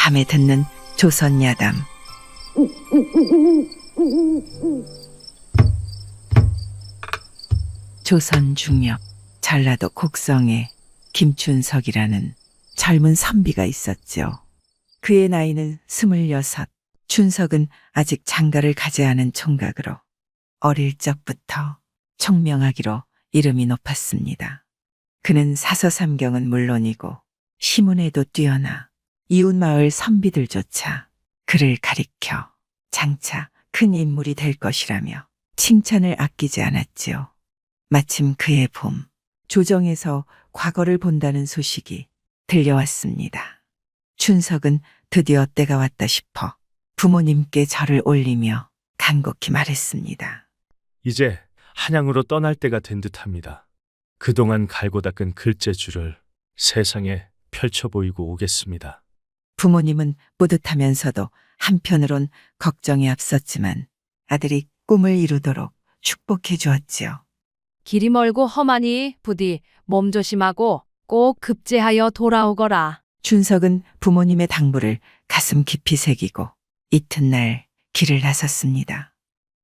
밤에 듣는 조선 야담. 조선 중엽 전라도 곡성에 김춘석이라는 젊은 선비가 있었죠. 그의 나이는 26. 춘석은 아직 장가를 가지 않은 총각으로 어릴 적부터 총명하기로 이름이 높았습니다. 그는 사서삼경은 물론이고 시문에도 뛰어나 이웃 마을 선비들조차 그를 가리켜 장차 큰 인물이 될 것이라며 칭찬을 아끼지 않았지요. 마침 그의 봄, 조정에서 과거를 본다는 소식이 들려왔습니다. 춘석은 드디어 때가 왔다 싶어 부모님께 절을 올리며 간곡히 말했습니다. 이제 한양으로 떠날 때가 된 듯합니다. 그동안 갈고 닦은 글재줄을 세상에 펼쳐 보이고 오겠습니다. 부모님은 뿌듯하면서도 한편으론 걱정이 앞섰지만 아들이 꿈을 이루도록 축복해 주었지요. 길이 멀고 험하니 부디 몸 조심하고 꼭 급제하여 돌아오거라. 춘석은 부모님의 당부를 가슴 깊이 새기고 이튿날 길을 나섰습니다.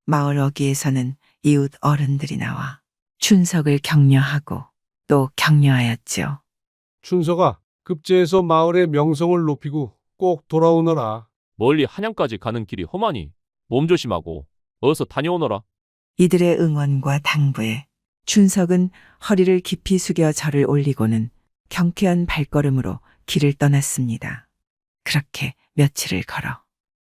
마을 어귀에서는 이웃 어른들이 나와 춘석을 격려하고 또 격려하였지요. 춘석아, 급제해서 마을의 명성을 높이고 꼭 돌아오너라. 멀리 한양까지 가는 길이 험하니 몸 조심하고 어서 다녀오너라. 이들의 응원과 당부에 춘석은 허리를 깊이 숙여 절을 올리고는 경쾌한 발걸음으로 길을 떠났습니다. 그렇게 며칠을 걸어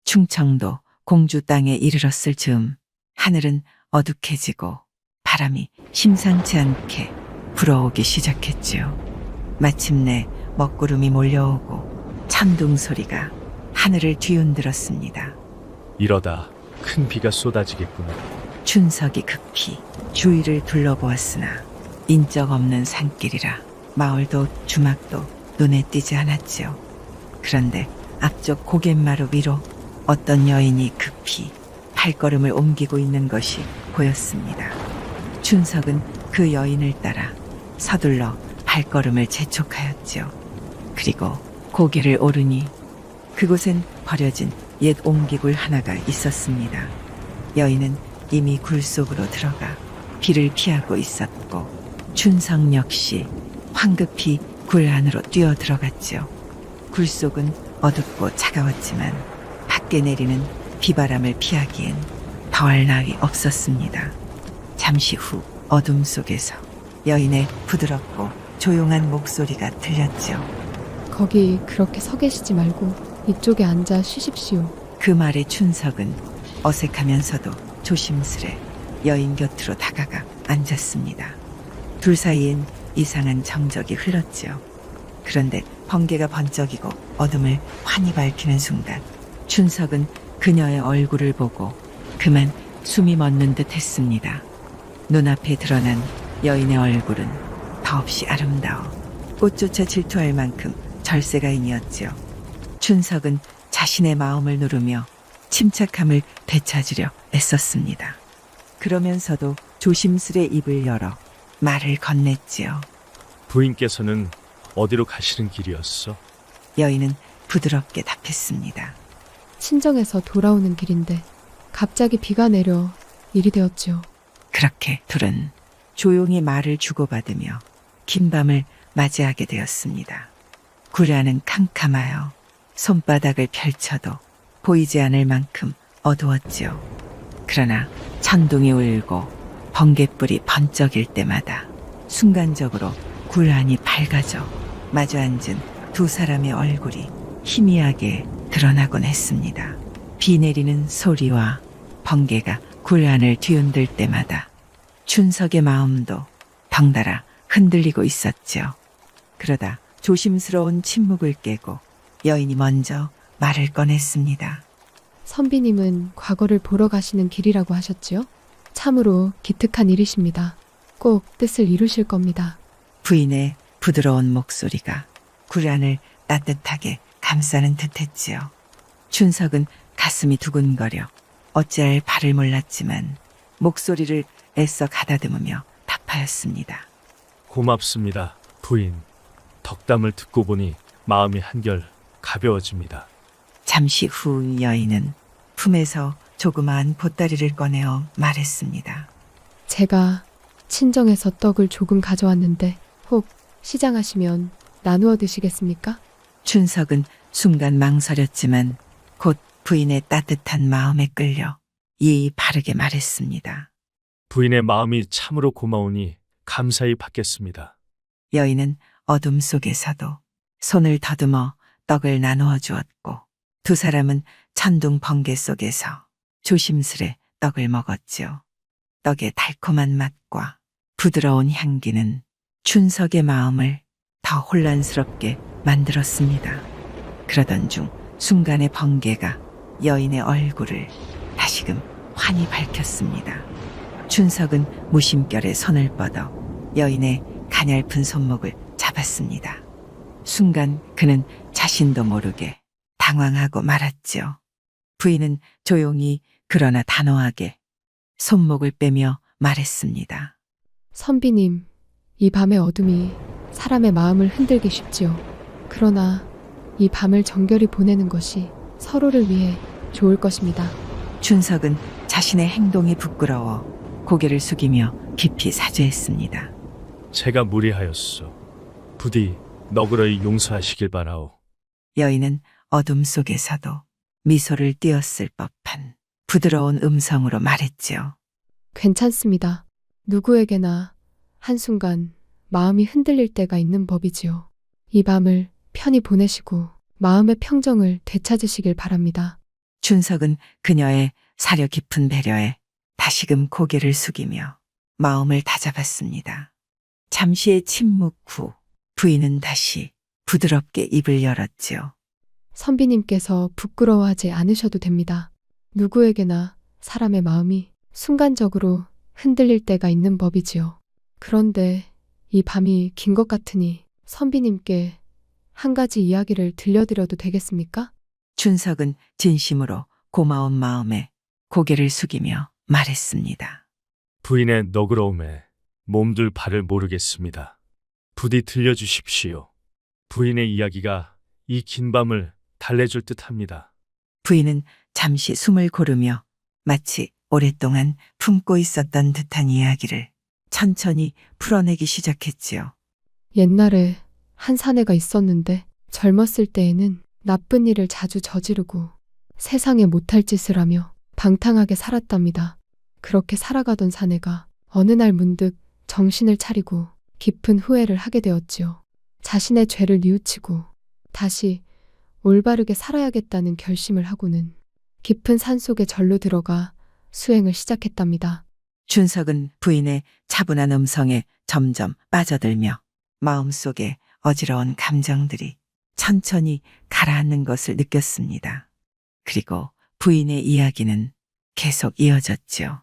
충청도 공주 땅에 이르렀을 즈음 하늘은 어둑해지고 바람이 심상치 않게 불어오기 시작했지요. 마침내 먹구름이 몰려오고 천둥 소리가 하늘을 뒤흔들었습니다. 이러다 큰 비가 쏟아지겠구나. 춘석이 급히 주위를 둘러보았으나 인적 없는 산길이라 마을도 주막도 눈에 띄지 않았지요. 그런데 앞쪽 고갯마루 위로 어떤 여인이 급히 발걸음을 옮기고 있는 것이 보였습니다. 춘석은 그 여인을 따라 서둘러 발걸음을 재촉하였지요. 그리고 고개를 오르니 그곳엔 버려진 옛 옹기굴 하나가 있었습니다. 여인은 이미 굴 속으로 들어가 비를 피하고 있었고 춘석 역시 황급히 굴 안으로 뛰어 들어갔지요. 굴 속은 어둡고 차가웠지만 밖에 내리는 비바람을 피하기엔 더할 나위 없었습니다. 잠시 후 어둠 속에서 여인의 부드럽고 조용한 목소리가 들렸지요. 거기 그렇게 서 계시지 말고 이쪽에 앉아 쉬십시오. 그 말에 춘석은 어색하면서도 조심스레 여인 곁으로 다가가 앉았습니다. 둘 사이엔 이상한 정적이 흘렀지요. 그런데 번개가 번쩍이고 어둠을 환히 밝히는 순간 춘석은 그녀의 얼굴을 보고 그만 숨이 멎는 듯 했습니다. 눈앞에 드러난 여인의 얼굴은 더없이 아름다워 꽃조차 질투할 만큼 절세가인이었지요. 춘석은 자신의 마음을 누르며 침착함을 되찾으려 애썼습니다. 그러면서도 조심스레 입을 열어 말을 건넸지요. 부인께서는 어디로 가시는 길이었어? 여인은 부드럽게 답했습니다. 친정에서 돌아오는 길인데 갑자기 비가 내려 일이 되었지요. 그렇게 둘은 조용히 말을 주고받으며 긴 밤을 맞이하게 되었습니다. 굴 안은 캄캄하여 손바닥을 펼쳐도 보이지 않을 만큼 어두웠지요. 그러나 천둥이 울고 번갯불이 번쩍일 때마다 순간적으로 굴 안이 밝아져 마주 앉은 두 사람의 얼굴이 희미하게 드러나곤 했습니다. 비 내리는 소리와 번개가 굴 안을 뒤흔들 때마다 춘석의 마음도 덩달아 흔들리고 있었지요. 그러다 조심스러운 침묵을 깨고 여인이 먼저 말을 꺼냈습니다. 선비님은 과거를 보러 가시는 길이라고 하셨지요? 참으로 기특한 일이십니다. 꼭 뜻을 이루실 겁니다. 부인의 부드러운 목소리가 굴 안을 따뜻하게 감싸는 듯했지요. 춘석은 가슴이 두근거려 어찌할 바를 몰랐지만 목소리를 애써 가다듬으며 답하였습니다. 고맙습니다, 부인. 덕담을 듣고 보니 마음이 한결 가벼워집니다. 잠시 후 여인은 품에서 조그마한 보따리를 꺼내어 말했습니다. 제가 친정에서 떡을 조금 가져왔는데 혹 시장하시면 나누어 드시겠습니까? 춘석은 순간 망설였지만 곧 부인의 따뜻한 마음에 끌려 예의 바르게 말했습니다. 부인의 마음이 참으로 고마우니 감사히 받겠습니다. 여인은 어둠 속에서도 손을 더듬어 떡을 나누어 주었고 두 사람은 천둥 번개 속에서 조심스레 떡을 먹었지요. 떡의 달콤한 맛과 부드러운 향기는 춘석의 마음을 더 혼란스럽게 만들었습니다. 그러던 중 순간의 번개가 여인의 얼굴을 다시금 환히 밝혔습니다. 춘석은 무심결에 손을 뻗어 여인의 가냘픈 손목을 잡았습니다. 순간 그는 자신도 모르게 당황하고 말았지요. 부인은 조용히 그러나 단호하게 손목을 빼며 말했습니다. 선비님, 이 밤의 어둠이 사람의 마음을 흔들기 쉽지요. 그러나 이 밤을 정결히 보내는 것이 서로를 위해 좋을 것입니다. 춘석은 자신의 행동이 부끄러워 고개를 숙이며 깊이 사죄했습니다. 제가 무리하였소. 부디 너그러이 용서하시길 바라오. 여인은 어둠 속에서도 미소를 띄었을 법한 부드러운 음성으로 말했지요. 괜찮습니다. 누구에게나 한순간 마음이 흔들릴 때가 있는 법이지요. 이 밤을 편히 보내시고 마음의 평정을 되찾으시길 바랍니다. 춘석은 그녀의 사려 깊은 배려에 다시금 고개를 숙이며 마음을 다잡았습니다. 잠시의 침묵 후 부인은 다시 부드럽게 입을 열었지요. 선비님께서 부끄러워하지 않으셔도 됩니다. 누구에게나 사람의 마음이 순간적으로 흔들릴 때가 있는 법이지요. 그런데 이 밤이 긴 것 같으니 선비님께 한 가지 이야기를 들려드려도 되겠습니까? 춘석은 진심으로 고마운 마음에 고개를 숙이며 말했습니다. 부인의 너그러움에 몸둘 바를 모르겠습니다. 부디 들려주십시오. 부인의 이야기가 이 긴 밤을 달래줄 듯합니다. 부인은 잠시 숨을 고르며 마치 오랫동안 품고 있었던 듯한 이야기를 천천히 풀어내기 시작했지요. 옛날에 한 사내가 있었는데 젊었을 때에는 나쁜 일을 자주 저지르고 세상에 못할 짓을 하며 방탕하게 살았답니다. 그렇게 살아가던 사내가 어느 날 문득 정신을 차리고 깊은 후회를 하게 되었지요. 자신의 죄를 뉘우치고 다시 올바르게 살아야겠다는 결심을 하고는 깊은 산속의 절로 들어가 수행을 시작했답니다. 춘석은 부인의 차분한 음성에 점점 빠져들며 마음속에 어지러운 감정들이 천천히 가라앉는 것을 느꼈습니다. 그리고 부인의 이야기는 계속 이어졌지요.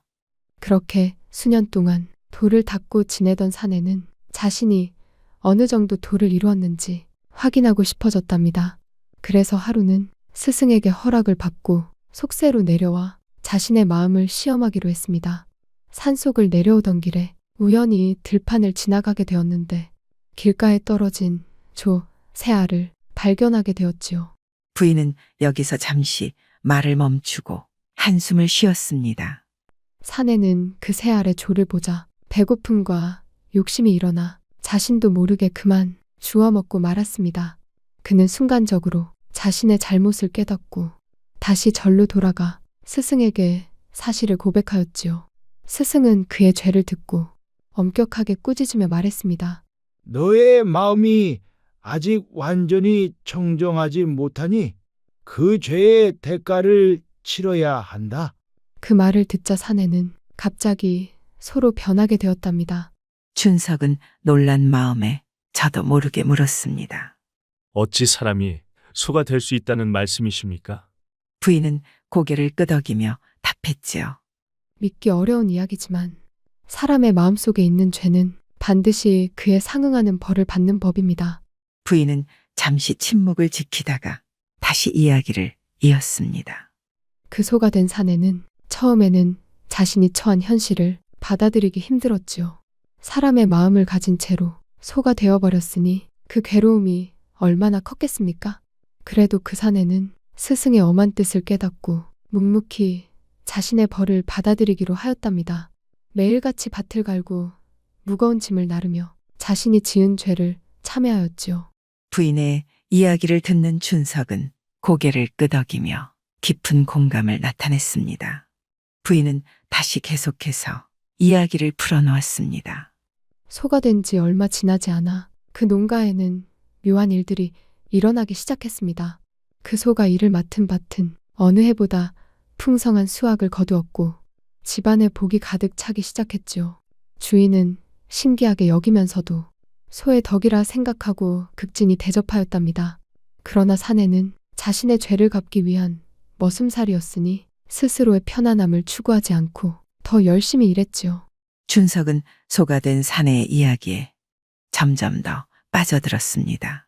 그렇게 수년 동안 도를 닦고 지내던 사내는 자신이 어느 정도 도를 이루었는지 확인하고 싶어졌답니다. 그래서 하루는 스승에게 허락을 받고 속세로 내려와 자신의 마음을 시험하기로 했습니다. 산속을 내려오던 길에 우연히 들판을 지나가게 되었는데 길가에 떨어진 새알을 발견하게 되었지요. 부인은 여기서 잠시 말을 멈추고 한숨을 쉬었습니다. 사내는 그 새알의 조를 보자 배고픔과 욕심이 일어나 자신도 모르게 그만 주워 먹고 말았습니다. 그는 순간적으로 자신의 잘못을 깨닫고 다시 절로 돌아가 스승에게 사실을 고백하였지요. 스승은 그의 죄를 듣고 엄격하게 꾸짖으며 말했습니다. 너의 마음이 아직 완전히 청정하지 못하니 그 죄의 대가를 치러야 한다. 그 말을 듣자 사내는 갑자기 소로 변하게 되었답니다. 춘석은 놀란 마음에 저도 모르게 물었습니다. 어찌 사람이 소가 될 수 있다는 말씀이십니까? 부인은 고개를 끄덕이며 답했지요. 믿기 어려운 이야기지만 사람의 마음속에 있는 죄는 반드시 그에 상응하는 벌을 받는 법입니다. 부인은 잠시 침묵을 지키다가 다시 이야기를 이었습니다. 그 소가 된 사내는 처음에는 자신이 처한 현실을 받아들이기 힘들었지요. 사람의 마음을 가진 채로 소가 되어버렸으니 그 괴로움이 얼마나 컸겠습니까? 그래도 그 사내는 스승의 엄한 뜻을 깨닫고 묵묵히 자신의 벌을 받아들이기로 하였답니다. 매일같이 밭을 갈고 무거운 짐을 나르며 자신이 지은 죄를 참회하였지요. 부인의 이야기를 듣는 춘석은 고개를 끄덕이며 깊은 공감을 나타냈습니다. 부인은 다시 계속해서 이야기를 풀어놓았습니다. 소가 된 지 얼마 지나지 않아 그 농가에는 묘한 일들이 일어나기 시작했습니다. 그 소가 일을 맡은 밭은 어느 해보다 풍성한 수확을 거두었고 집안에 복이 가득 차기 시작했지요. 주인은 신기하게 여기면서도 소의 덕이라 생각하고 극진히 대접하였답니다. 그러나 사내는 자신의 죄를 갚기 위한 머슴살이었으니 스스로의 편안함을 추구하지 않고 더 열심히 일했지요. 춘석은 소가 된 사내의 이야기에 점점 더 빠져들었습니다.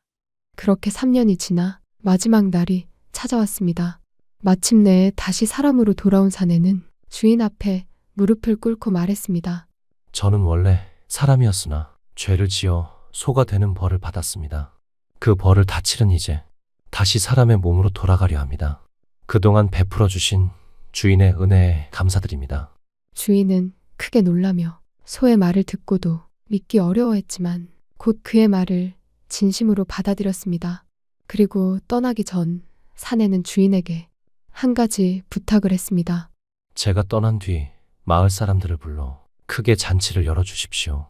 그렇게 3년이 지나 마지막 날이 찾아왔습니다. 마침내 다시 사람으로 돌아온 사내는 주인 앞에 무릎을 꿇고 말했습니다. 저는 원래 사람이었으나 죄를 지어 소가 되는 벌을 받았습니다. 그 벌을 다 치른 이제 다시 사람의 몸으로 돌아가려 합니다. 그동안 베풀어 주신 주인의 은혜에 감사드립니다. 주인은 크게 놀라며 소의 말을 듣고도 믿기 어려워했지만 곧 그의 말을 진심으로 받아들였습니다. 그리고 떠나기 전 사내는 주인에게 한 가지 부탁을 했습니다. 제가 떠난 뒤 마을 사람들을 불러 크게 잔치를 열어주십시오.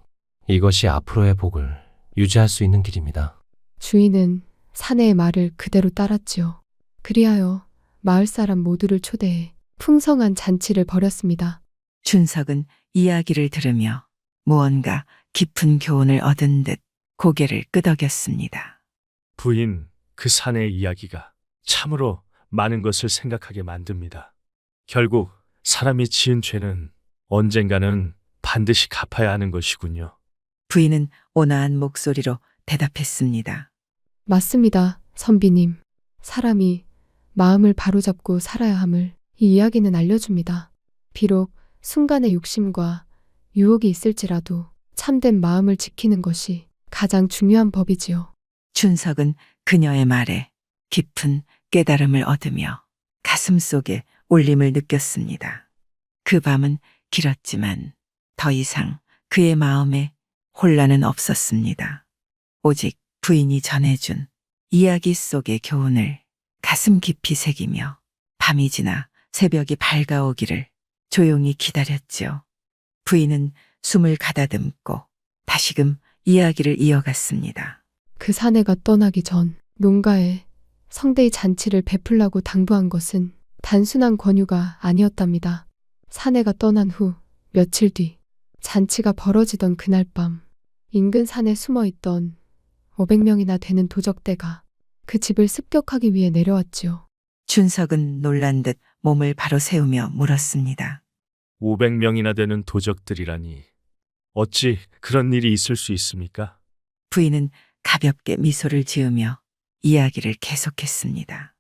이것이 앞으로의 복을 유지할 수 있는 길입니다. 주인은 사내의 말을 그대로 따랐지요. 그리하여 마을 사람 모두를 초대해 풍성한 잔치를 벌였습니다. 춘석은 이야기를 들으며 무언가 깊은 교훈을 얻은 듯 고개를 끄덕였습니다. 부인, 그 사내의 이야기가 참으로 많은 것을 생각하게 만듭니다. 결국 사람이 지은 죄는 언젠가는 반드시 갚아야 하는 것이군요. 부인은 온화한 목소리로 대답했습니다. 맞습니다, 선비님. 사람이 마음을 바로잡고 살아야 함을 이 이야기는 알려줍니다. 비록 순간의 욕심과 유혹이 있을지라도 참된 마음을 지키는 것이 가장 중요한 법이지요. 춘석은 그녀의 말에 깊은 깨달음을 얻으며 가슴 속에 울림을 느꼈습니다. 그 밤은 길었지만 더 이상 그의 마음에 혼란은 없었습니다. 오직 부인이 전해준 이야기 속의 교훈을 가슴 깊이 새기며 밤이 지나 새벽이 밝아오기를 조용히 기다렸지요. 부인은 숨을 가다듬고 다시금 이야기를 이어갔습니다. 그 사내가 떠나기 전 농가에 성대의 잔치를 베풀라고 당부한 것은 단순한 권유가 아니었답니다. 사내가 떠난 후 며칠 뒤 잔치가 벌어지던 그날 밤 인근 산에 숨어있던 500명이나 되는 도적대가 그 집을 습격하기 위해 내려왔지요. 춘석은 놀란 듯 몸을 바로 세우며 물었습니다. 500명이나 되는 도적들이라니 어찌 그런 일이 있을 수 있습니까? 부인은 가볍게 미소를 지으며 이야기를 계속했습니다.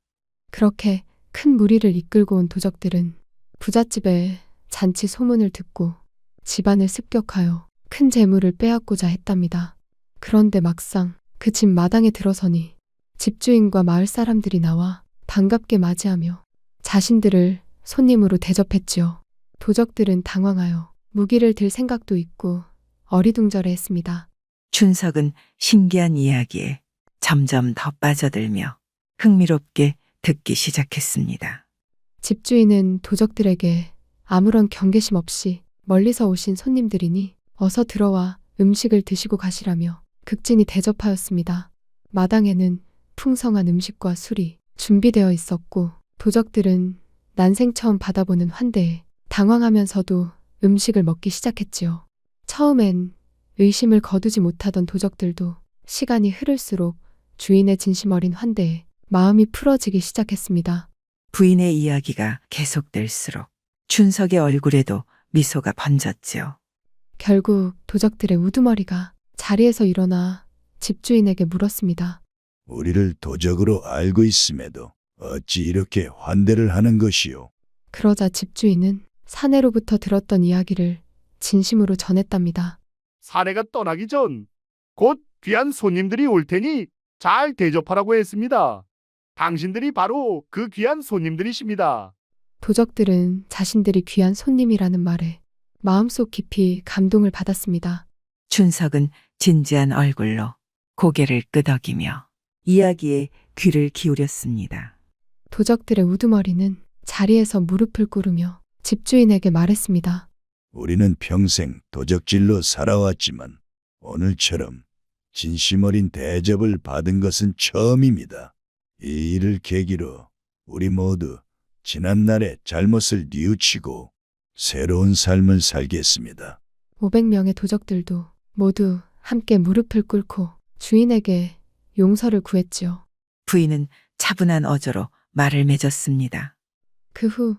그렇게 큰 무리를 이끌고 온 도적들은 부잣집의 잔치 소문을 듣고 집안을 습격하여 큰 재물을 빼앗고자 했답니다. 그런데 막상 그 집 마당에 들어서니 집주인과 마을 사람들이 나와 반갑게 맞이하며 자신들을 손님으로 대접했지요. 도적들은 당황하여 무기를 들 생각도 있고 어리둥절해했습니다. 춘석은 신기한 이야기에 점점 더 빠져들며 흥미롭게 듣기 시작했습니다. 집주인은 도적들에게 아무런 경계심 없이 멀리서 오신 손님들이니 어서 들어와 음식을 드시고 가시라며 극진히 대접하였습니다. 마당에는 풍성한 음식과 술이 준비되어 있었고 도적들은 난생 처음 받아보는 환대에 당황하면서도 음식을 먹기 시작했지요. 처음엔 의심을 거두지 못하던 도적들도 시간이 흐를수록 주인의 진심 어린 환대에 마음이 풀어지기 시작했습니다. 부인의 이야기가 계속될수록 춘석의 얼굴에도 미소가 번졌지요. 결국 도적들의 우두머리가 자리에서 일어나 집주인에게 물었습니다. 우리를 도적으로 알고 있음에도 어찌 이렇게 환대를 하는 것이오? 그러자 집주인은 사내로부터 들었던 이야기를 진심으로 전했답니다. 사내가 떠나기 전 곧 귀한 손님들이 올 테니 잘 대접하라고 했습니다. 당신들이 바로 그 귀한 손님들이십니다. 도적들은 자신들이 귀한 손님이라는 말에 마음속 깊이 감동을 받았습니다. 춘석은 진지한 얼굴로 고개를 끄덕이며 이야기에 귀를 기울였습니다. 도적들의 우두머리는 자리에서 무릎을 꿇으며 집주인에게 말했습니다. 우리는 평생 도적질로 살아왔지만 오늘처럼 진심 어린 대접을 받은 것은 처음입니다. 이 일을 계기로 우리 모두 지난날의 잘못을 뉘우치고 새로운 삶을 살겠습니다. 500명의 도적들도 모두 함께 무릎을 꿇고 주인에게 용서를 구했지요. 부인은 차분한 어조로 말을 맺었습니다. 그 후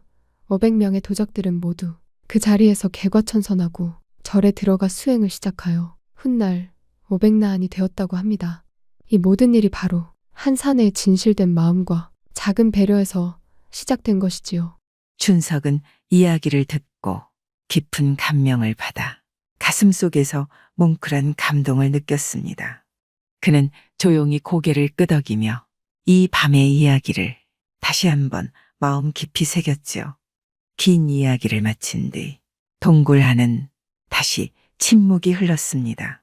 500명의 도적들은 모두 그 자리에서 개과천선하고 절에 들어가 수행을 시작하여 훗날 500나안이 되었다고 합니다. 이 모든 일이 바로 한 사내의 진실된 마음과 작은 배려에서 시작된 것이지요. 춘석은 이야기를 듣고 깊은 감명을 받아 가슴속에서 뭉클한 감동을 느꼈습니다. 그는 조용히 고개를 끄덕이며 이 밤의 이야기를 다시 한번 마음 깊이 새겼지요. 긴 이야기를 마친 뒤 동굴 안은 다시 침묵이 흘렀습니다.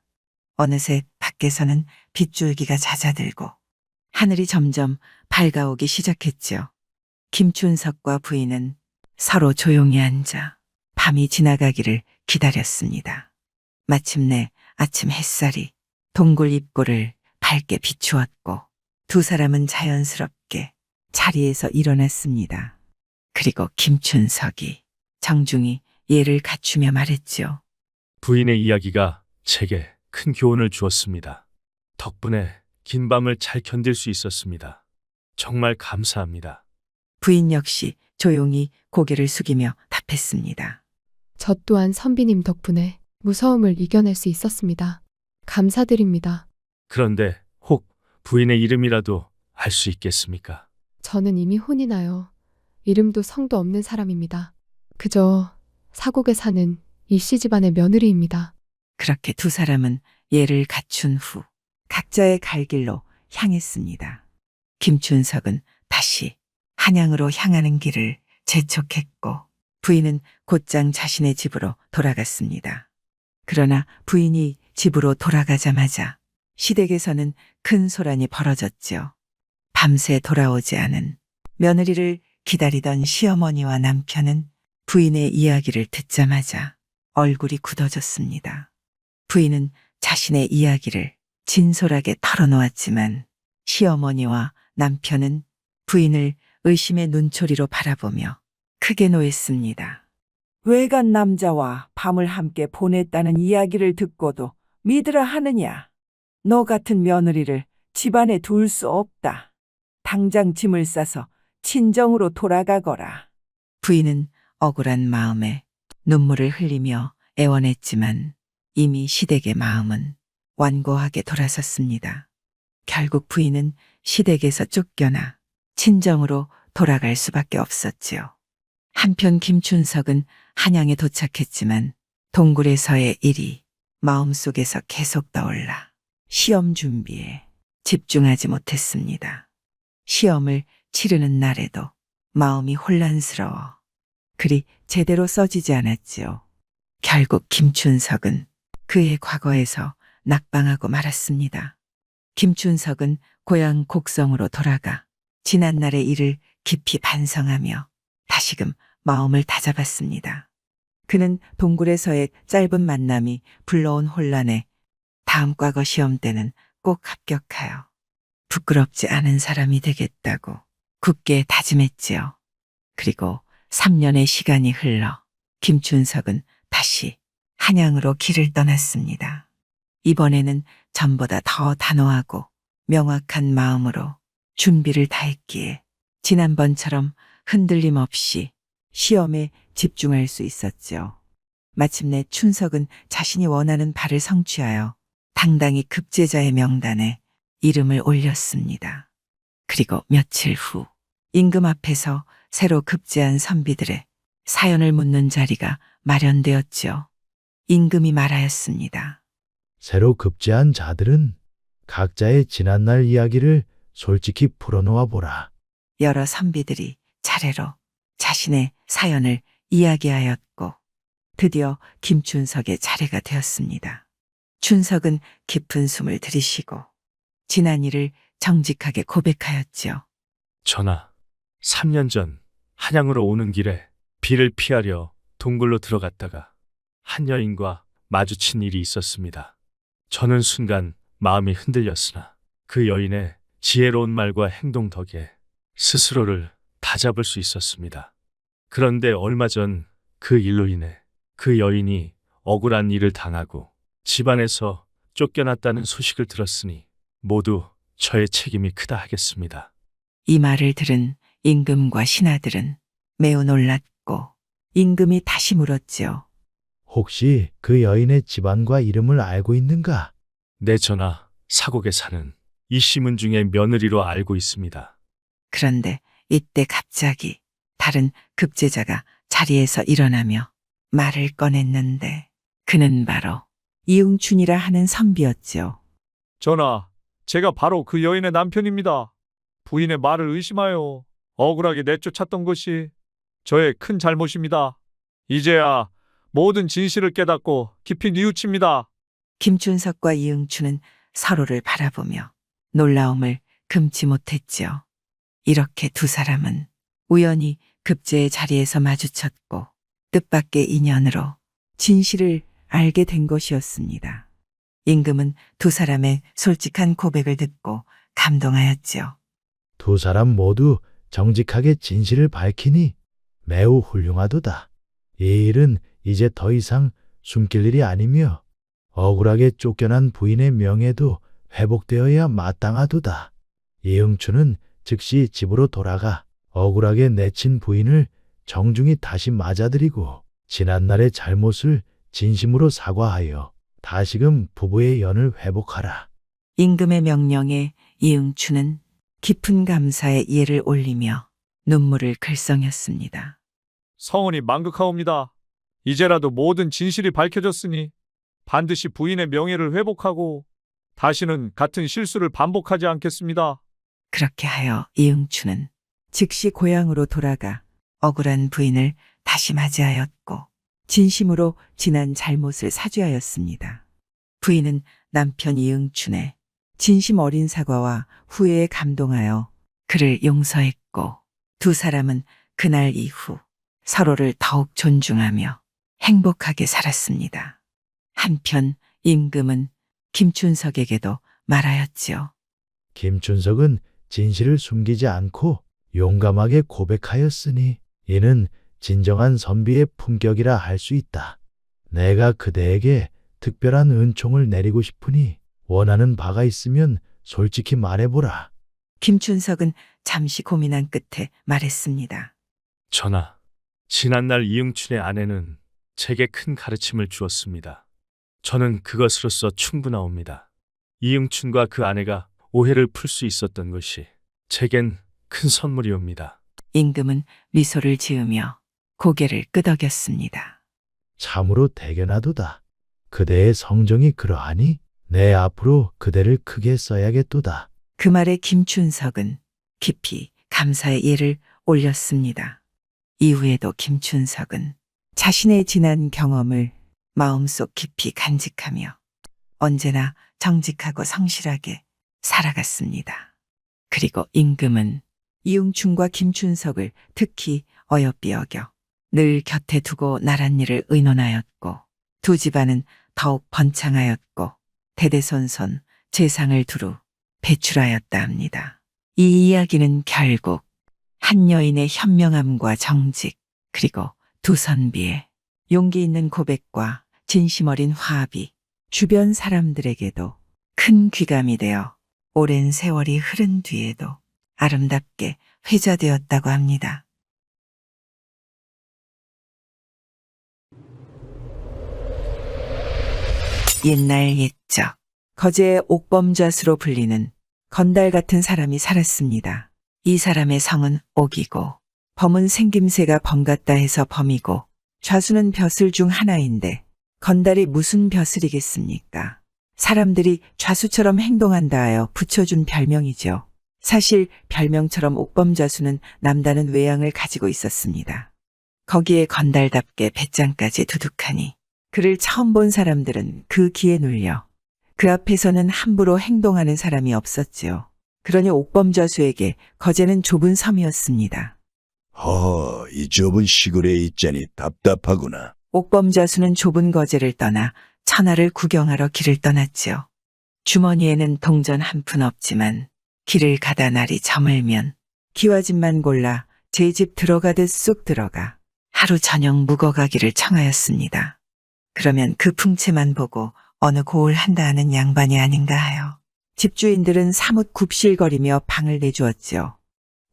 어느새 밖에서는 빗줄기가 잦아들고 하늘이 점점 밝아오기 시작했지요. 김춘석과 부인은 서로 조용히 앉아 밤이 지나가기를 기다렸습니다. 마침내 아침 햇살이 동굴 입구를 밝게 비추었고 두 사람은 자연스럽게 자리에서 일어났습니다. 그리고 김춘석이 정중히 예를 갖추며 말했지요. 부인의 이야기가 제게 큰 교훈을 주었습니다. 덕분에 긴 밤을 잘 견딜 수 있었습니다. 정말 감사합니다. 부인 역시 조용히 고개를 숙이며 답했습니다. 저 또한 선비님 덕분에 무서움을 이겨낼 수 있었습니다. 감사드립니다. 그런데 혹 부인의 이름이라도 알 수 있겠습니까? 저는 이미 혼이 나요. 이름도 성도 없는 사람입니다. 그저 사곡에 사는 이씨 집안의 며느리입니다. 그렇게 두 사람은 예를 갖춘 후 각자의 갈 길로 향했습니다. 김춘석은 다시 한양으로 향하는 길을 재촉했고 부인은 곧장 자신의 집으로 돌아갔습니다. 그러나 부인이 집으로 돌아가자마자 시댁에서는 큰 소란이 벌어졌지요. 밤새 돌아오지 않은 며느리를 기다리던 시어머니와 남편은 부인의 이야기를 듣자마자 얼굴이 굳어졌습니다. 부인은 자신의 이야기를 진솔하게 털어놓았지만 시어머니와 남편은 부인을 의심의 눈초리로 바라보며 크게 노했습니다. 외간 남자와 밤을 함께 보냈다는 이야기를 듣고도 믿으라 하느냐? 너 같은 며느리를 집안에 둘 수 없다. 당장 짐을 싸서 친정으로 돌아가거라. 부인은 억울한 마음에 눈물을 흘리며 애원했지만 이미 시댁의 마음은 완고하게 돌아섰습니다. 결국 부인은 시댁에서 쫓겨나 친정으로 돌아갈 수밖에 없었지요. 한편 김춘석은 한양에 도착했지만 동굴에서의 일이 마음속에서 계속 떠올라 시험 준비에 집중하지 못했습니다. 시험을 치르는 날에도 마음이 혼란스러워 글이 제대로 써지지 않았지요. 결국 김춘석은 그의 과거에서 낙방하고 말았습니다. 김춘석은 고향 곡성으로 돌아가 지난날의 일을 깊이 반성하며 다시금 마음을 다잡았습니다. 그는 동굴에서의 짧은 만남이 불러온 혼란에 다음 과거 시험 때는 꼭 합격하여 부끄럽지 않은 사람이 되겠다고 굳게 다짐했지요. 그리고 3년의 시간이 흘러 김춘석은 다시 한양으로 길을 떠났습니다. 이번에는 전보다 더 단호하고 명확한 마음으로 준비를 다했기에 지난번처럼 흔들림 없이 시험에 집중할 수 있었죠. 마침내 춘석은 자신이 원하는 바를 성취하여 당당히 급제자의 명단에 이름을 올렸습니다. 그리고 며칠 후 임금 앞에서 새로 급제한 선비들의 사연을 묻는 자리가 마련되었지요. 임금이 말하였습니다. 새로 급제한 자들은 각자의 지난날 이야기를 솔직히 풀어놓아 보라. 여러 선비들이 차례로 자신의 사연을 이야기하였고 드디어 김춘석의 차례가 되었습니다. 춘석은 깊은 숨을 들이쉬고 지난 일을 정직하게 고백하였지요. 전하, 3년 전 한양으로 오는 길에 비를 피하려 동굴로 들어갔다가 한 여인과 마주친 일이 있었습니다. 저는 순간 마음이 흔들렸으나 그 여인의 지혜로운 말과 행동 덕에 스스로를 다잡을 수 있었습니다. 그런데 얼마 전 그 일로 인해 그 여인이 억울한 일을 당하고 집안에서 쫓겨났다는 소식을 들었으니 모두 저의 책임이 크다 하겠습니다. 이 말을 들은 임금과 신하들은 매우 놀랐고 임금이 다시 물었지요. 혹시 그 여인의 집안과 이름을 알고 있는가? 네, 전하, 사곡에 사는 이시문 중에 며느리로 알고 있습니다. 그런데 이때 갑자기 다른 급제자가 자리에서 일어나며 말을 꺼냈는데 그는 바로 이응춘이라 하는 선비였지요. 전하, 제가 바로 그 여인의 남편입니다. 부인의 말을 의심하여 억울하게 내쫓았던 것이 저의 큰 잘못입니다. 이제야 모든 진실을 깨닫고 깊이 뉘우칩니다. 김춘석과 이응춘은 서로를 바라보며 놀라움을 금치 못했지요. 이렇게 두 사람은 우연히 급제의 자리에서 마주쳤고 뜻밖의 인연으로 진실을 알게 된 것이었습니다. 임금은 두 사람의 솔직한 고백을 듣고 감동하였지요. 두 사람 모두 정직하게 진실을 밝히니 매우 훌륭하도다. 이 일은 이제 더 이상 숨길 일이 아니며 억울하게 쫓겨난 부인의 명예도 회복되어야 마땅하도다. 이응춘은 즉시 집으로 돌아가 억울하게 내친 부인을 정중히 다시 맞아들이고 지난날의 잘못을 진심으로 사과하여 다시금 부부의 연을 회복하라. 임금의 명령에 이응춘은 깊은 감사의 예를 올리며 눈물을 글썽였습니다. 성은이 망극하옵니다. 이제라도 모든 진실이 밝혀졌으니 반드시 부인의 명예를 회복하고 다시는 같은 실수를 반복하지 않겠습니다. 그렇게 하여 이응춘은 즉시 고향으로 돌아가 억울한 부인을 다시 맞이하였고 진심으로 지난 잘못을 사죄하였습니다. 부인은 남편 이응춘의 진심 어린 사과와 후회에 감동하여 그를 용서했고 두 사람은 그날 이후 서로를 더욱 존중하며 행복하게 살았습니다. 한편 임금은 김춘석에게도 말하였지요. 김춘석은 진실을 숨기지 않고 용감하게 고백하였으니 이는 진정한 선비의 품격이라 할 수 있다. 내가 그대에게 특별한 은총을 내리고 싶으니 원하는 바가 있으면 솔직히 말해보라. 김춘석은 잠시 고민한 끝에 말했습니다. 전하, 지난날 이응춘의 아내는 제게 큰 가르침을 주었습니다. 저는 그것으로서 충분하옵니다. 이응춘과 그 아내가 오해를 풀 수 있었던 것이 제겐 큰 선물이옵니다. 임금은 미소를 지으며 고개를 끄덕였습니다. 참으로 대견하도다. 그대의 성정이 그러하니 내 앞으로 그대를 크게 써야겠도다. 그 말에 김춘석은 깊이 감사의 예를 올렸습니다. 이후에도 김춘석은 자신의 지난 경험을 마음속 깊이 간직하며 언제나 정직하고 성실하게 살아갔습니다. 그리고 임금은 이응춘과 김춘석을 특히 어여삐 여겨 늘 곁에 두고 나란 일을 의논하였고 두 집안은 더욱 번창하였고 대대손손 재상을 두루 배출하였다 합니다. 이 이야기는 결국 한 여인의 현명함과 정직 그리고 두 선비의 용기 있는 고백과 진심 어린 화합이 주변 사람들에게도 큰 귀감이 되어 오랜 세월이 흐른 뒤에도 아름답게 회자되었다고 합니다. 옛날 옛적 거제의 옥범좌수로 불리는 건달 같은 사람이 살았습니다. 이 사람의 성은 옥이고 범은 생김새가 범 같다 해서 범이고 좌수는 벼슬 중 하나인데 건달이 무슨 벼슬이겠습니까? 사람들이 좌수처럼 행동한다 하여 붙여준 별명이죠. 사실 별명처럼 옥범좌수는 남다른 외양을 가지고 있었습니다. 거기에 건달답게 배짱까지 두둑하니 그를 처음 본 사람들은 그 기에 눌려 그 앞에서는 함부로 행동하는 사람이 없었지요. 그러니 옥범좌수에게 거제는 좁은 섬이었습니다. 이 좁은 시골에 있자니 답답하구나. 옥범좌수는 좁은 거제를 떠나 천하를 구경하러 길을 떠났지요. 주머니에는 동전 한 푼 없지만 길을 가다 날이 저물면 기와집만 골라 제 집 들어가듯 쑥 들어가 하루 저녁 묵어가기를 청하였습니다. 그러면 그 풍채만 보고 어느 고을 한다 하는 양반이 아닌가 하여 집주인들은 사뭇 굽실거리며 방을 내주었지요.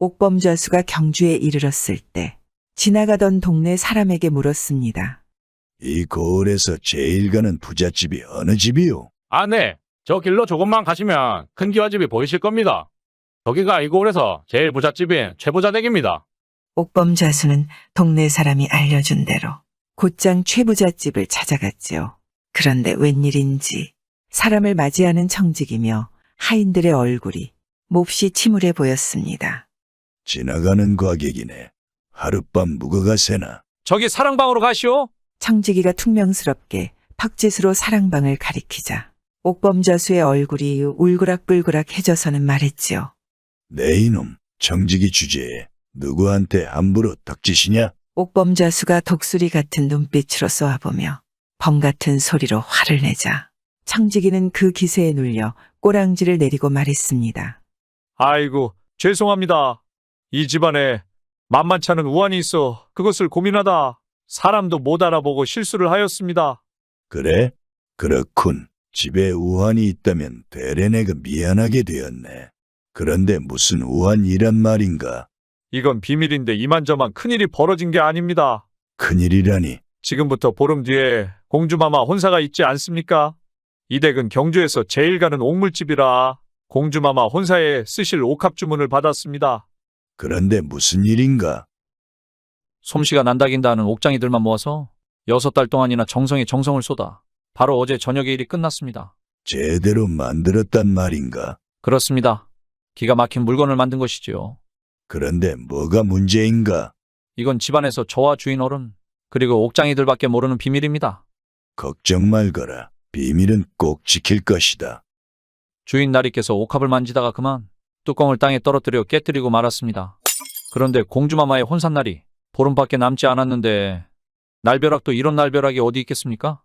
옥범좌수가 경주에 이르렀을 때 지나가던 동네 사람에게 물었습니다. 이 고을에서 제일 가는 부잣집이 어느 집이요? 네. 저 길로 조금만 가시면 큰 기와집이 보이실 겁니다. 거기가 이 고을에서 제일 부잣집인 최부자댁입니다. 옥범좌수는 동네 사람이 알려준 대로 곧장 최부잣집을 찾아갔지요. 그런데 웬일인지 사람을 맞이하는 청직이며 하인들의 얼굴이 몹시 침울해 보였습니다. 지나가는 과객이네. 하룻밤 묵어가세나. 저기 사랑방으로 가시오. 청지기가 퉁명스럽게 턱짓으로 사랑방을 가리키자 옥범좌수의 얼굴이 울그락불그락해져서는 말했지요. 내 이놈, 청지기 주제에 누구한테 함부로 덕짓이냐? 옥범좌수가 독수리 같은 눈빛으로 쏘아보며 범 같은 소리로 화를 내자 청지기는 그 기세에 눌려 꼬랑지를 내리고 말했습니다. 아이고, 죄송합니다. 이 집안에 만만치 않은 우환이 있어 그것을 고민하다 사람도 못 알아보고 실수를 하였습니다. 그래? 그렇군. 집에 우환이 있다면 되레 내가 미안하게 되었네. 그런데 무슨 우환이란 말인가? 이건 비밀인데 이만저만 큰일이 벌어진 게 아닙니다. 큰일이라니. 지금부터 보름 뒤에 공주마마 혼사가 있지 않습니까? 이 댁은 경주에서 제일 가는 옥물집이라 공주마마 혼사에 쓰실 옥합 주문을 받았습니다. 그런데 무슨 일인가? 솜씨가 난다긴다는 옥장이들만 모아서 6달 동안이나 정성에 정성을 쏟아 바로 어제 저녁에 일이 끝났습니다. 제대로 만들었단 말인가? 그렇습니다. 기가 막힌 물건을 만든 것이지요. 그런데 뭐가 문제인가? 이건 집안에서 저와 주인 어른 그리고 옥장이들밖에 모르는 비밀입니다. 걱정 말거라. 비밀은 꼭 지킬 것이다. 주인 나리께서 옥합을 만지다가 그만 뚜껑을 땅에 떨어뜨려 깨뜨리고 말았습니다. 그런데 공주마마의 혼산날이 보름밖에 남지 않았는데 날벼락도 이런 날벼락이 어디 있겠습니까?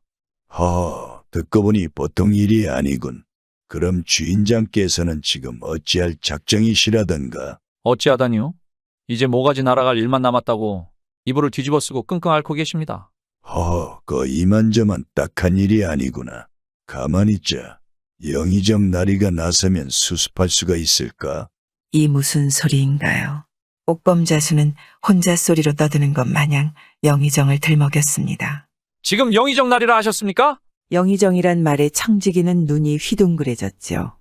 듣고 보니 보통 일이 아니군. 그럼 주인장께서는 지금 어찌할 작정이시라던가? 어찌하다니요? 이제 모가지 날아갈 일만 남았다고 이불을 뒤집어 쓰고 끙끙 앓고 계십니다. 그 이만저만 딱한 일이 아니구나. 가만히 있자. 영의정 나리가 나서면 수습할 수가 있을까? 이 무슨 소리인가요? 옥범좌수는 혼자 소리로 떠드는 것 마냥 영의정을 들먹였습니다. 지금 영의정 날이라 하셨습니까? 영의정이란 말에 청지기는 눈이 휘둥그레졌지요.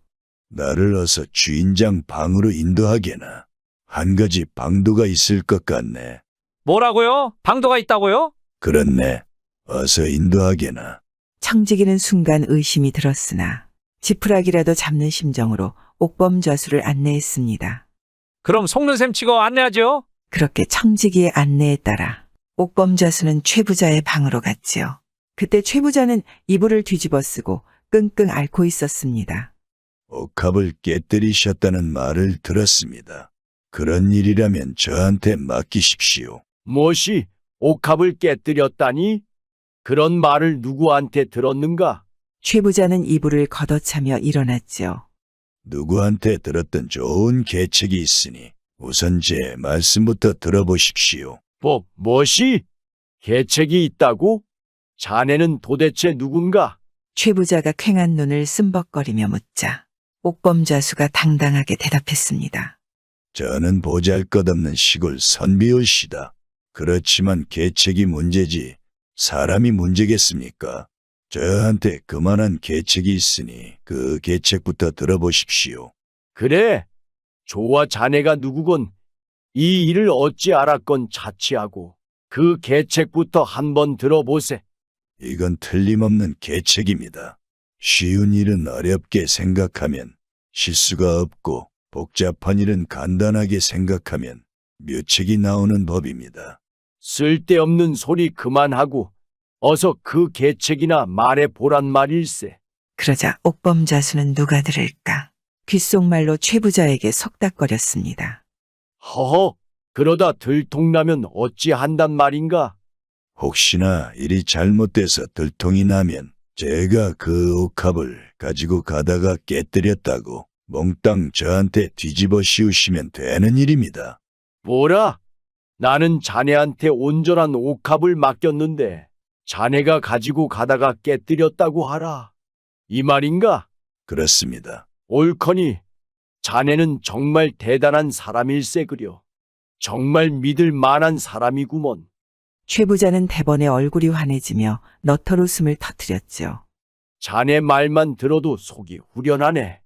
나를 어서 주인장 방으로 인도하게나. 한 가지 방도가 있을 것 같네. 뭐라고요? 방도가 있다고요? 그렇네. 어서 인도하게나. 청지기는 순간 의심이 들었으나 지푸라기라도 잡는 심정으로 옥범좌수를 안내했습니다. 그럼 속는 셈 치고 안내하죠. 그렇게 청지기의 안내에 따라 옥범좌수는 최부자의 방으로 갔지요. 그때 최부자는 이불을 뒤집어 쓰고 끙끙 앓고 있었습니다. 옥합을 깨뜨리셨다는 말을 들었습니다. 그런 일이라면 저한테 맡기십시오. 무엇이 옥합을 깨뜨렸다니? 그런 말을 누구한테 들었는가? 최부자는 이불을 걷어차며 일어났지요. 누구한테 들었던 좋은 계책이 있으니 우선 제 말씀부터 들어보십시오. 무엇이? 계책이 있다고? 자네는 도대체 누군가? 최부자가 퀭한 눈을 씀벅거리며 묻자 옥범좌수가 당당하게 대답했습니다. 저는 보잘것없는 시골 선비올시다. 그렇지만 계책이 문제지 사람이 문제겠습니까? 저한테 그만한 계책이 있으니 그 계책부터 들어보십시오. 그래, 좋아 자네가 누구건 이 일을 어찌 알았건 자치하고 그 계책부터 한번 들어보세. 이건 틀림없는 계책입니다. 쉬운 일은 어렵게 생각하면 실수가 없고 복잡한 일은 간단하게 생각하면 묘책이 나오는 법입니다. 쓸데없는 소리 그만하고 어서 그 계책이나 말해보란 말일세. 그러자 옥범자수는 누가 들을까? 귓속말로 최부자에게 속닥거렸습니다. 허허, 그러다 들통나면 어찌한단 말인가? 혹시나 일이 잘못돼서 들통이 나면 제가 그 옥합을 가지고 가다가 깨뜨렸다고 몽땅 저한테 뒤집어 씌우시면 되는 일입니다. 뭐라? 나는 자네한테 온전한 옥합을 맡겼는데 자네가 가지고 가다가 깨뜨렸다고 하라. 이 말인가? 그렇습니다. 옳거니 자네는 정말 대단한 사람일세 그려. 정말 믿을 만한 사람이구먼. 최부자는 대번에 얼굴이 환해지며 너털 웃음을 터뜨렸죠. 자네 말만 들어도 속이 후련하네.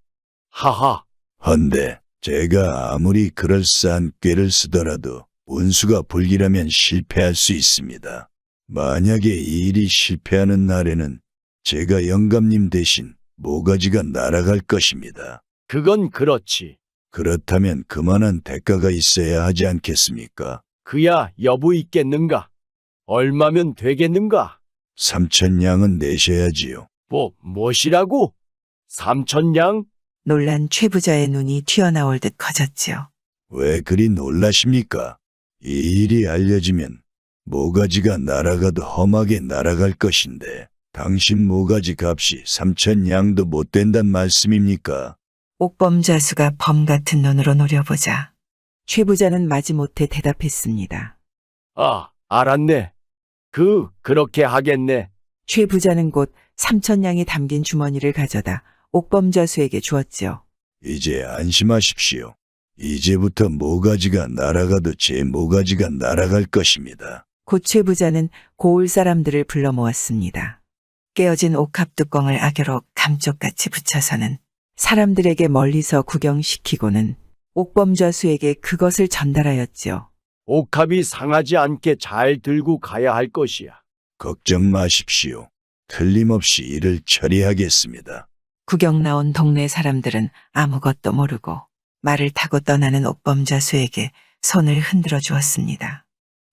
하하. 헌데 제가 아무리 그럴싸한 꾀를 쓰더라도 운수가 불길하면 실패할 수 있습니다. 만약에 이 일이 실패하는 날에는 제가 영감님 대신 모가지가 날아갈 것입니다. 그건 그렇지. 그렇다면 그만한 대가가 있어야 하지 않겠습니까? 그야 여부 있겠는가? 얼마면 되겠는가? 3,000냥은 내셔야지요. 무엇이라고? 3,000냥? 놀란 최부자의 눈이 튀어나올 듯 커졌지요. 왜 그리 놀라십니까? 이 일이 알려지면 모가지가 날아가도 험하게 날아갈 것인데 당신 모가지 값이 3,000냥도 못 된단 말씀입니까? 옥범자수가 범 같은 눈으로 노려보자 최부자는 마지못해 대답했습니다. 아, 알았네. 그렇게 하겠네. 최부자는 곧 3,000냥이 담긴 주머니를 가져다 옥범자수에게 주었지요. 이제 안심하십시오. 이제부터 모가지가 날아가도 제 모가지가 날아갈 것입니다. 곧 최부자는 고을 사람들을 불러 모았습니다. 깨어진 옥합 뚜껑을 악여로 감쪽같이 붙여서는 사람들에게 멀리서 구경시키고는 옥범자수에게 그것을 전달하였지요. 옥합이 상하지 않게 잘 들고 가야 할 것이야. 걱정 마십시오. 틀림없이 일을 처리하겠습니다. 구경 나온 동네 사람들은 아무것도 모르고 말을 타고 떠나는 옥범자수에게 손을 흔들어 주었습니다.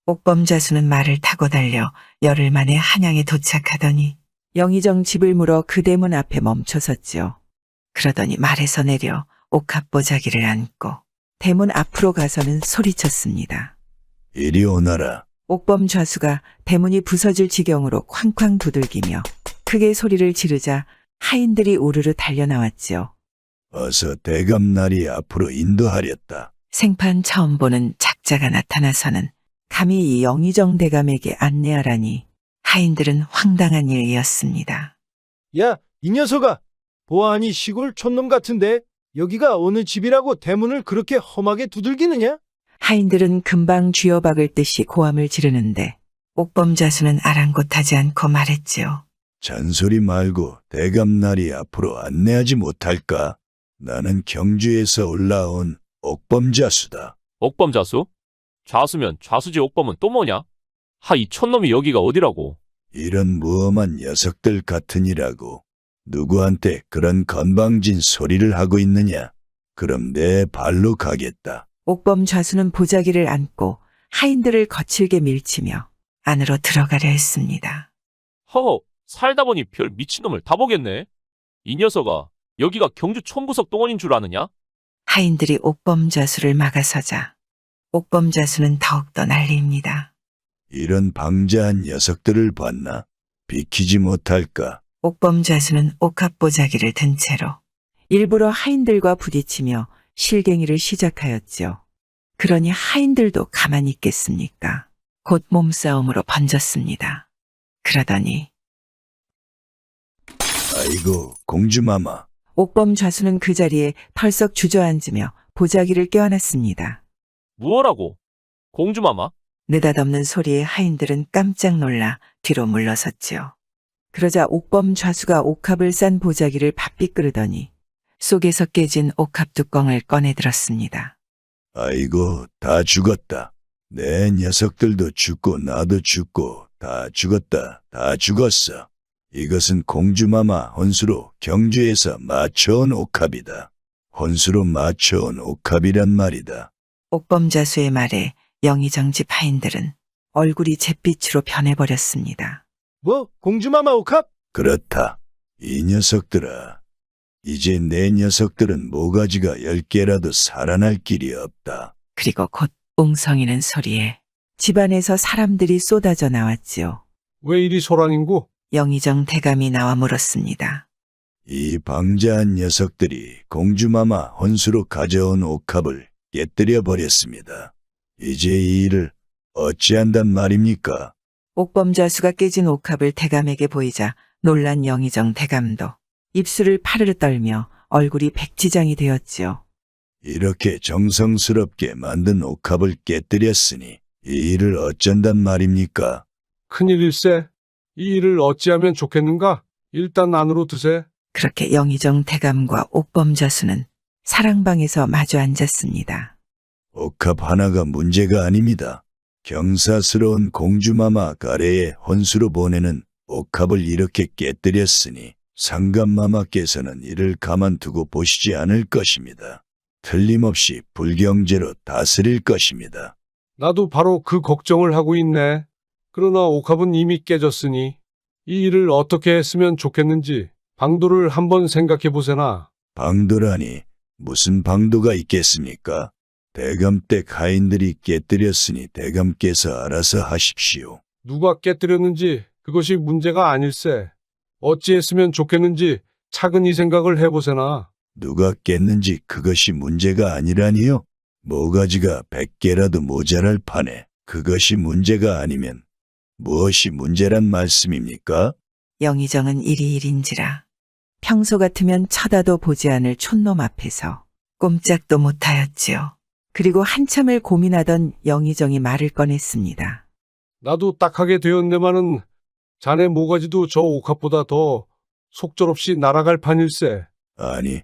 옥범자수는 말을 타고 달려 열흘 만에 한양에 도착하더니 영의정 집을 물어 그 대문 앞에 멈춰섰지요. 그러더니 말에서 내려 옥합보자기를 안고 대문 앞으로 가서는 소리쳤습니다. 이리 오너라. 옥범좌수가 대문이 부서질 지경으로 쾅쾅 두들기며 크게 소리를 지르자 하인들이 우르르 달려나왔지요. 어서 대감날이 앞으로 인도하렸다. 생판 처음 보는 작자가 나타나서는 감히 이 영의정 대감에게 안내하라니 하인들은 황당한 일이었습니다. 야, 이 녀석아! 보아하니 시골 촌놈 같은데 여기가 어느 집이라고 대문을 그렇게 험하게 두들기느냐? 하인들은 금방 쥐어박을 듯이 고함을 지르는데 옥범자수는 아랑곳하지 않고 말했지요. 잔소리 말고 대감날이 앞으로 안내하지 못할까? 나는 경주에서 올라온 옥범자수다. 옥범자수? 좌수면 좌수지 옥범은 또 뭐냐? 하, 이 촌놈이 여기가 어디라고? 이런 무엄한 녀석들 같으니라고. 누구한테 그런 건방진 소리를 하고 있느냐? 그럼 내 발로 가겠다. 옥범좌수는 보자기를 안고 하인들을 거칠게 밀치며 안으로 들어가려 했습니다. 허허, 살다 보니 별 미친놈을 다 보겠네. 이 녀석아, 여기가 경주 촌구석 동원인 줄 아느냐? 하인들이 옥범좌수를 막아서자 옥범좌수는 더욱더 난리입니다. 이런 방자한 녀석들을 봤나? 비키지 못할까? 옥범좌수는 옥합보자기를 든 채로 일부러 하인들과 부딪히며 실갱이를 시작하였지요. 그러니 하인들도 가만히 있겠습니까? 곧 몸싸움으로 번졌습니다. 그러더니 아이고 공주마마. 옥범좌수는 그 자리에 털썩 주저앉으며 보자기를 껴안았습니다. 무엇라고? 공주마마? 느닷없는 소리에 하인들은 깜짝 놀라 뒤로 물러섰지요. 그러자 옥범좌수가 옥합을 싼 보자기를 바삐 끄르더니 속에서 깨진 옥합 뚜껑을 꺼내 들었습니다. 아이고 다 죽었다. 내 녀석들도 죽고 나도 죽고 다 죽었다. 다 죽었어. 이것은 공주마마 혼수로 경주에서 맞춰온 옥합이다. 혼수로 맞춰온 옥합이란 말이다. 옥범자수의 말에 영의정 집 하인들은 얼굴이 잿빛으로 변해버렸습니다. 뭐 공주마마 옥합? 그렇다. 이 녀석들아. 이제 내 녀석들은 모가지가 10개라도 살아날 길이 없다. 그리고 곧 웅성이는 소리에 집안에서 사람들이 쏟아져 나왔지요. 왜 이리 소란인고? 영의정 대감이 나와 물었습니다. 이 방자한 녀석들이 공주마마 혼수로 가져온 옥합을 깨뜨려 버렸습니다. 이제 이 일을 어찌한단 말입니까? 옥범자수가 깨진 옥합을 대감에게 보이자 놀란 영의정 대감도 입술을 파르르 떨며 얼굴이 백지장이 되었지요. 이렇게 정성스럽게 만든 옥합을 깨뜨렸으니 이 일을 어쩐단 말입니까? 큰일일세. 이 일을 어찌하면 좋겠는가? 일단 안으로 드세. 그렇게 영의정 대감과 옥범자수는 사랑방에서 마주 앉았습니다. 옥합 하나가 문제가 아닙니다. 경사스러운 공주마마 가래에 혼수로 보내는 옥합을 이렇게 깨뜨렸으니 상감마마께서는 이를 가만두고 보시지 않을 것입니다. 틀림없이 불경제로 다스릴 것입니다. 나도 바로 그 걱정을 하고 있네. 그러나 옥합은 이미 깨졌으니 이 일을 어떻게 했으면 좋겠는지 방도를 한번 생각해 보세나. 방도라니 무슨 방도가 있겠습니까? 대감댁 하인들이 깨뜨렸으니 대감께서 알아서 하십시오. 누가 깨뜨렸는지 그것이 문제가 아닐세. 어찌 했으면 좋겠는지 차근히 생각을 해보세나. 누가 깼는지 그것이 문제가 아니라니요? 모가지가 100개라도 모자랄 판에 그것이 문제가 아니면 무엇이 문제란 말씀입니까? 영의정은 이리일인지라 평소 같으면 쳐다도 보지 않을 촌놈 앞에서 꼼짝도 못하였지요. 그리고 한참을 고민하던 영의정이 말을 꺼냈습니다. 나도 딱하게 되었네마는 자네 모가지도 저 옥합보다 더 속절없이 날아갈 판일세. 아니,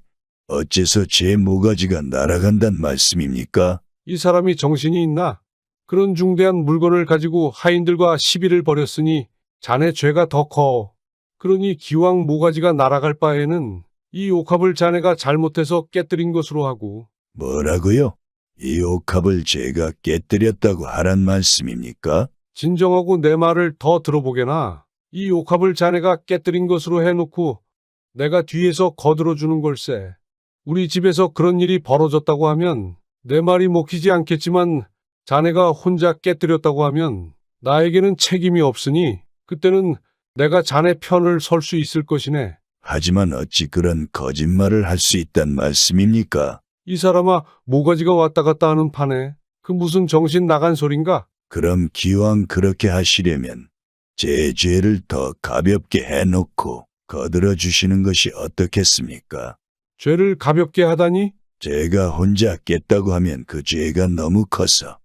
어째서 제 모가지가 날아간단 말씀입니까? 이 사람이 정신이 있나? 그런 중대한 물건을 가지고 하인들과 시비를 벌였으니 자네 죄가 더 커. 그러니 기왕 모가지가 날아갈 바에는 이 옥합을 자네가 잘못해서 깨뜨린 것으로 하고. 뭐라고요? 이 옥합을 제가 깨뜨렸다고 하란 말씀입니까? 진정하고 내 말을 더 들어보게나. 이 옥합을 자네가 깨뜨린 것으로 해놓고 내가 뒤에서 거들어주는 걸세. 우리 집에서 그런 일이 벌어졌다고 하면 내 말이 먹히지 않겠지만 자네가 혼자 깨뜨렸다고 하면 나에게는 책임이 없으니 그때는 내가 자네 편을 설 수 있을 것이네. 하지만 어찌 그런 거짓말을 할 수 있단 말씀입니까? 이 사람아, 모가지가 왔다 갔다 하는 판에 그 무슨 정신 나간 소린가? 그럼 기왕 그렇게 하시려면 제 죄를 더 가볍게 해놓고 거들어 주시는 것이 어떻겠습니까? 죄를 가볍게 하다니? 제가 혼자 깼다고 하면 그 죄가 너무 커서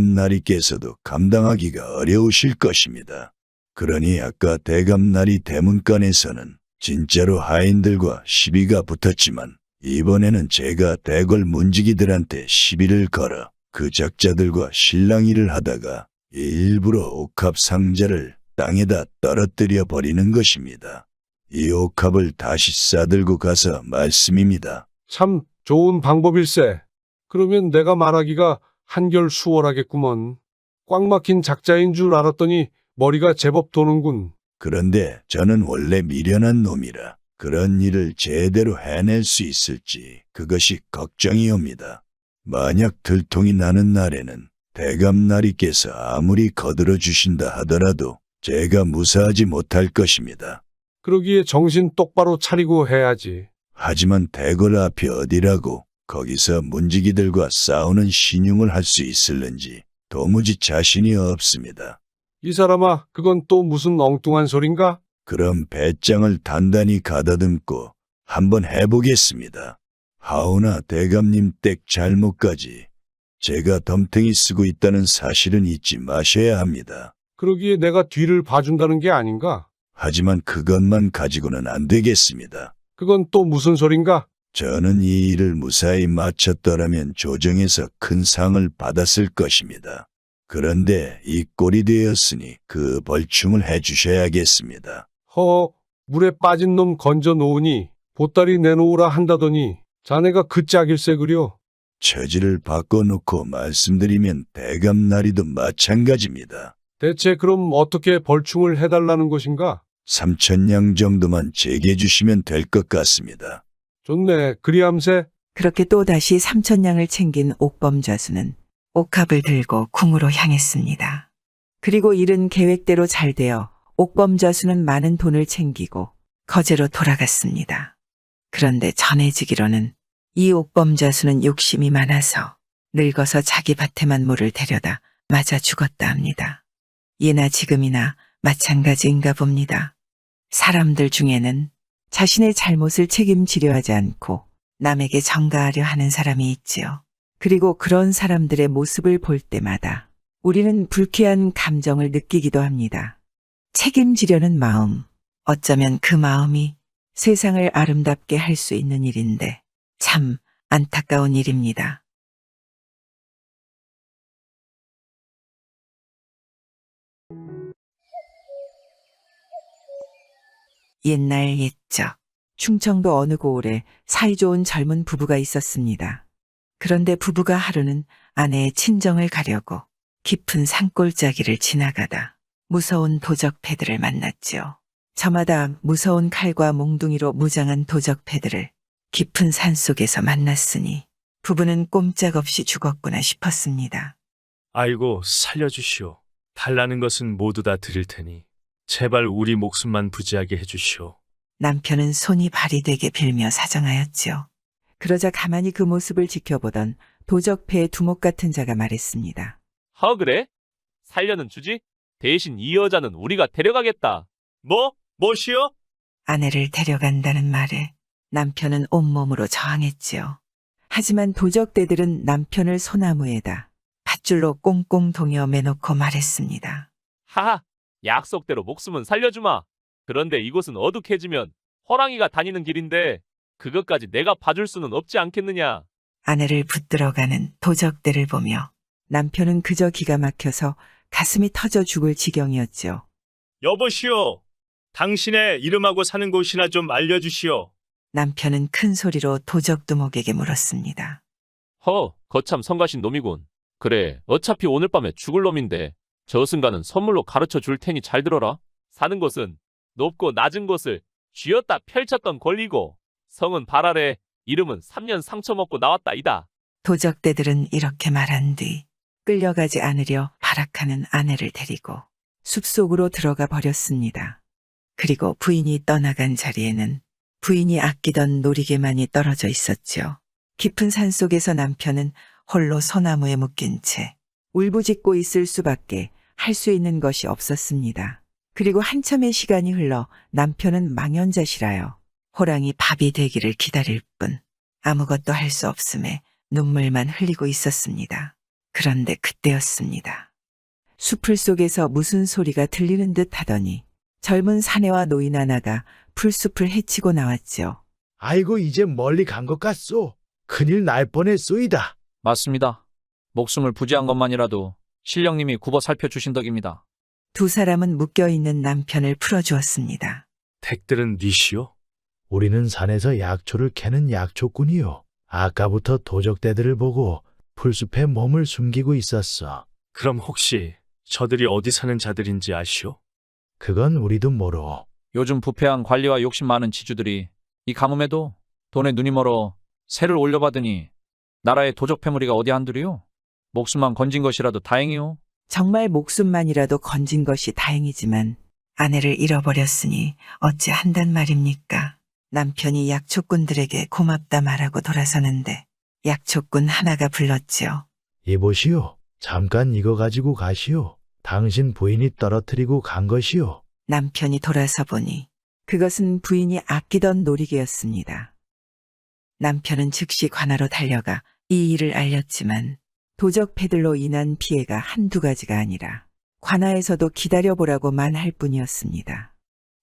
대감나리께서도 감당하기가 어려우실 것입니다. 그러니 아까 대감나리 대문간에서는 진짜로 하인들과 시비가 붙었지만 이번에는 제가 대궐 문지기들한테 시비를 걸어 그 작자들과 실랑이를 하다가 일부러 옥합 상자를 땅에다 떨어뜨려 버리는 것입니다. 이 옥합을 다시 싸들고 가서 말씀입니다. 참 좋은 방법일세. 그러면 내가 말하기가 한결 수월하겠구먼. 꽉 막힌 작자인 줄 알았더니 머리가 제법 도는군. 그런데 저는 원래 미련한 놈이라 그런 일을 제대로 해낼 수 있을지 그것이 걱정이옵니다. 만약 들통이 나는 날에는 대감나리께서 아무리 거들어 주신다 하더라도 제가 무사하지 못할 것입니다. 그러기에 정신 똑바로 차리고 해야지. 하지만 대궐 앞이 어디라고 거기서 문지기들과 싸우는 신용을 할 수 있을는지 도무지 자신이 없습니다. 이 사람아, 그건 또 무슨 엉뚱한 소린가? 그럼 배짱을 단단히 가다듬고 한번 해보겠습니다. 하오나 대감님 댁 잘못까지 제가 덤탱이 쓰고 있다는 사실은 잊지 마셔야 합니다. 그러기에 내가 뒤를 봐준다는 게 아닌가? 하지만 그것만 가지고는 안 되겠습니다. 그건 또 무슨 소린가? 저는 이 일을 무사히 마쳤더라면 조정에서 큰 상을 받았을 것입니다. 그런데 이 꼴이 되었으니 그 벌충을 해주셔야겠습니다. 물에 빠진 놈 건져 놓으니 보따리 내놓으라 한다더니 자네가 그 짝일세 그려. 처지를 바꿔놓고 말씀드리면 대감나리도 마찬가지입니다. 대체 그럼 어떻게 벌충을 해달라는 것인가? 3,000냥 정도만 제게 주시면 될 것 같습니다. 좋네. 그리함세. 그렇게 또다시 3,000냥을 챙긴 옥범좌수는 옥합을 들고 궁으로 향했습니다. 그리고 일은 계획대로 잘 되어 옥범좌수는 많은 돈을 챙기고 거제로 돌아갔습니다. 그런데 전해지기로는 이 옥범좌수는 욕심이 많아서 늙어서 자기 밭에만 물을 데려다 맞아 죽었다 합니다. 예나 지금이나 마찬가지인가 봅니다. 사람들 중에는 자신의 잘못을 책임지려 하지 않고 남에게 전가하려 하는 사람이 있지요. 그리고 그런 사람들의 모습을 볼 때마다 우리는 불쾌한 감정을 느끼기도 합니다. 책임지려는 마음, 어쩌면 그 마음이 세상을 아름답게 할 수 있는 일인데 참 안타까운 일입니다. 옛날 옛적 충청도 어느 고을에 사이좋은 젊은 부부가 있었습니다. 그런데 부부가 하루는 아내의 친정을 가려고 깊은 산골짜기를 지나가다 무서운 도적패들을 만났지요. 저마다 무서운 칼과 몽둥이로 무장한 도적패들을 깊은 산속에서 만났으니 부부는 꼼짝없이 죽었구나 싶었습니다. 아이고, 살려주시오. 달라는 것은 모두 다 드릴 테니 제발 우리 목숨만 부지하게 해주시오. 남편은 손이 발이 되게 빌며 사정하였지요. 그러자 가만히 그 모습을 지켜보던 도적패의 두목 같은 자가 말했습니다. 그래? 살려는 주지? 대신 이 여자는 우리가 데려가겠다. 뭐시오? 아내를 데려간다는 말에 남편은 온몸으로 저항했지요. 하지만 도적대들은 남편을 소나무에다 밧줄로 꽁꽁 동여 매놓고 말했습니다. 하하, 약속대로 목숨은 살려주마. 그런데 이곳은 어둑해지면 호랑이가 다니는 길인데 그것까지 내가 봐줄 수는 없지 않겠느냐. 아내를 붙들어가는 도적대를 보며 남편은 그저 기가 막혀서 가슴이 터져 죽을 지경이었죠. 여보시오. 당신의 이름하고 사는 곳이나 좀 알려주시오. 남편은 큰 소리로 도적두목에게 물었습니다. 거참 성가신 놈이군. 그래, 어차피 오늘 밤에 죽을 놈인데 저승가는 선물로 가르쳐 줄 테니 잘 들어라. 사는 곳은 높고 낮은 곳을 쥐었다 펼쳤던 권리고 성은 발아래, 이름은 3년 상처 먹고 나왔다이다. 도적대들은 이렇게 말한 뒤 끌려가지 않으려 발악하는 아내를 데리고 숲속으로 들어가 버렸습니다. 그리고 부인이 떠나간 자리에는 부인이 아끼던 놀이개만이 떨어져 있었죠. 깊은 산속에서 남편은 홀로 소나무에 묶인 채 울부짖고 있을 수밖에 할 수 있는 것이 없었습니다. 그리고 한참의 시간이 흘러 남편은 망연자실하여 호랑이 밥이 되기를 기다릴 뿐 아무것도 할 수 없음에 눈물만 흘리고 있었습니다. 그런데 그때였습니다. 숲을 속에서 무슨 소리가 들리는 듯 하더니 젊은 사내와 노인 하나가 풀숲을 헤치고 나왔죠. 아이고 이제 멀리 간 것 같소. 큰일 날 뻔했소이다. 맞습니다. 목숨을 부지한 것만이라도 신령님이 굽어 살펴주신 덕입니다. 두 사람은 묶여있는 남편을 풀어주었습니다. 댁들은 니시오? 우리는 산에서 약초를 캐는 약초꾼이요. 아까부터 도적대들을 보고 풀숲에 몸을 숨기고 있었어. 그럼 혹시 저들이 어디 사는 자들인지 아시오? 그건 우리도 모르. 요즘 부패한 관리와 욕심 많은 지주들이 이 가뭄에도 돈에 눈이 멀어 세를 올려받으니 나라의 도적 패물이가 어디 한둘이요? 목숨만 건진 것이라도 다행이요. 정말 목숨만이라도 건진 것이 다행이지만 아내를 잃어버렸으니 어찌 한단 말입니까? 남편이 약초꾼들에게 고맙다 말하고 돌아서는데 약초꾼 하나가 불렀지요. 이보시오. 잠깐 이거 가지고 가시오. 당신 부인이 떨어뜨리고 간 것이오. 남편이 돌아서 보니 그것은 부인이 아끼던 놀이개였습니다. 남편은 즉시 관하로 달려가 이 일을 알렸지만 도적패들로 인한 피해가 한두 가지가 아니라 관하에서도 기다려보라고만 할 뿐이었습니다.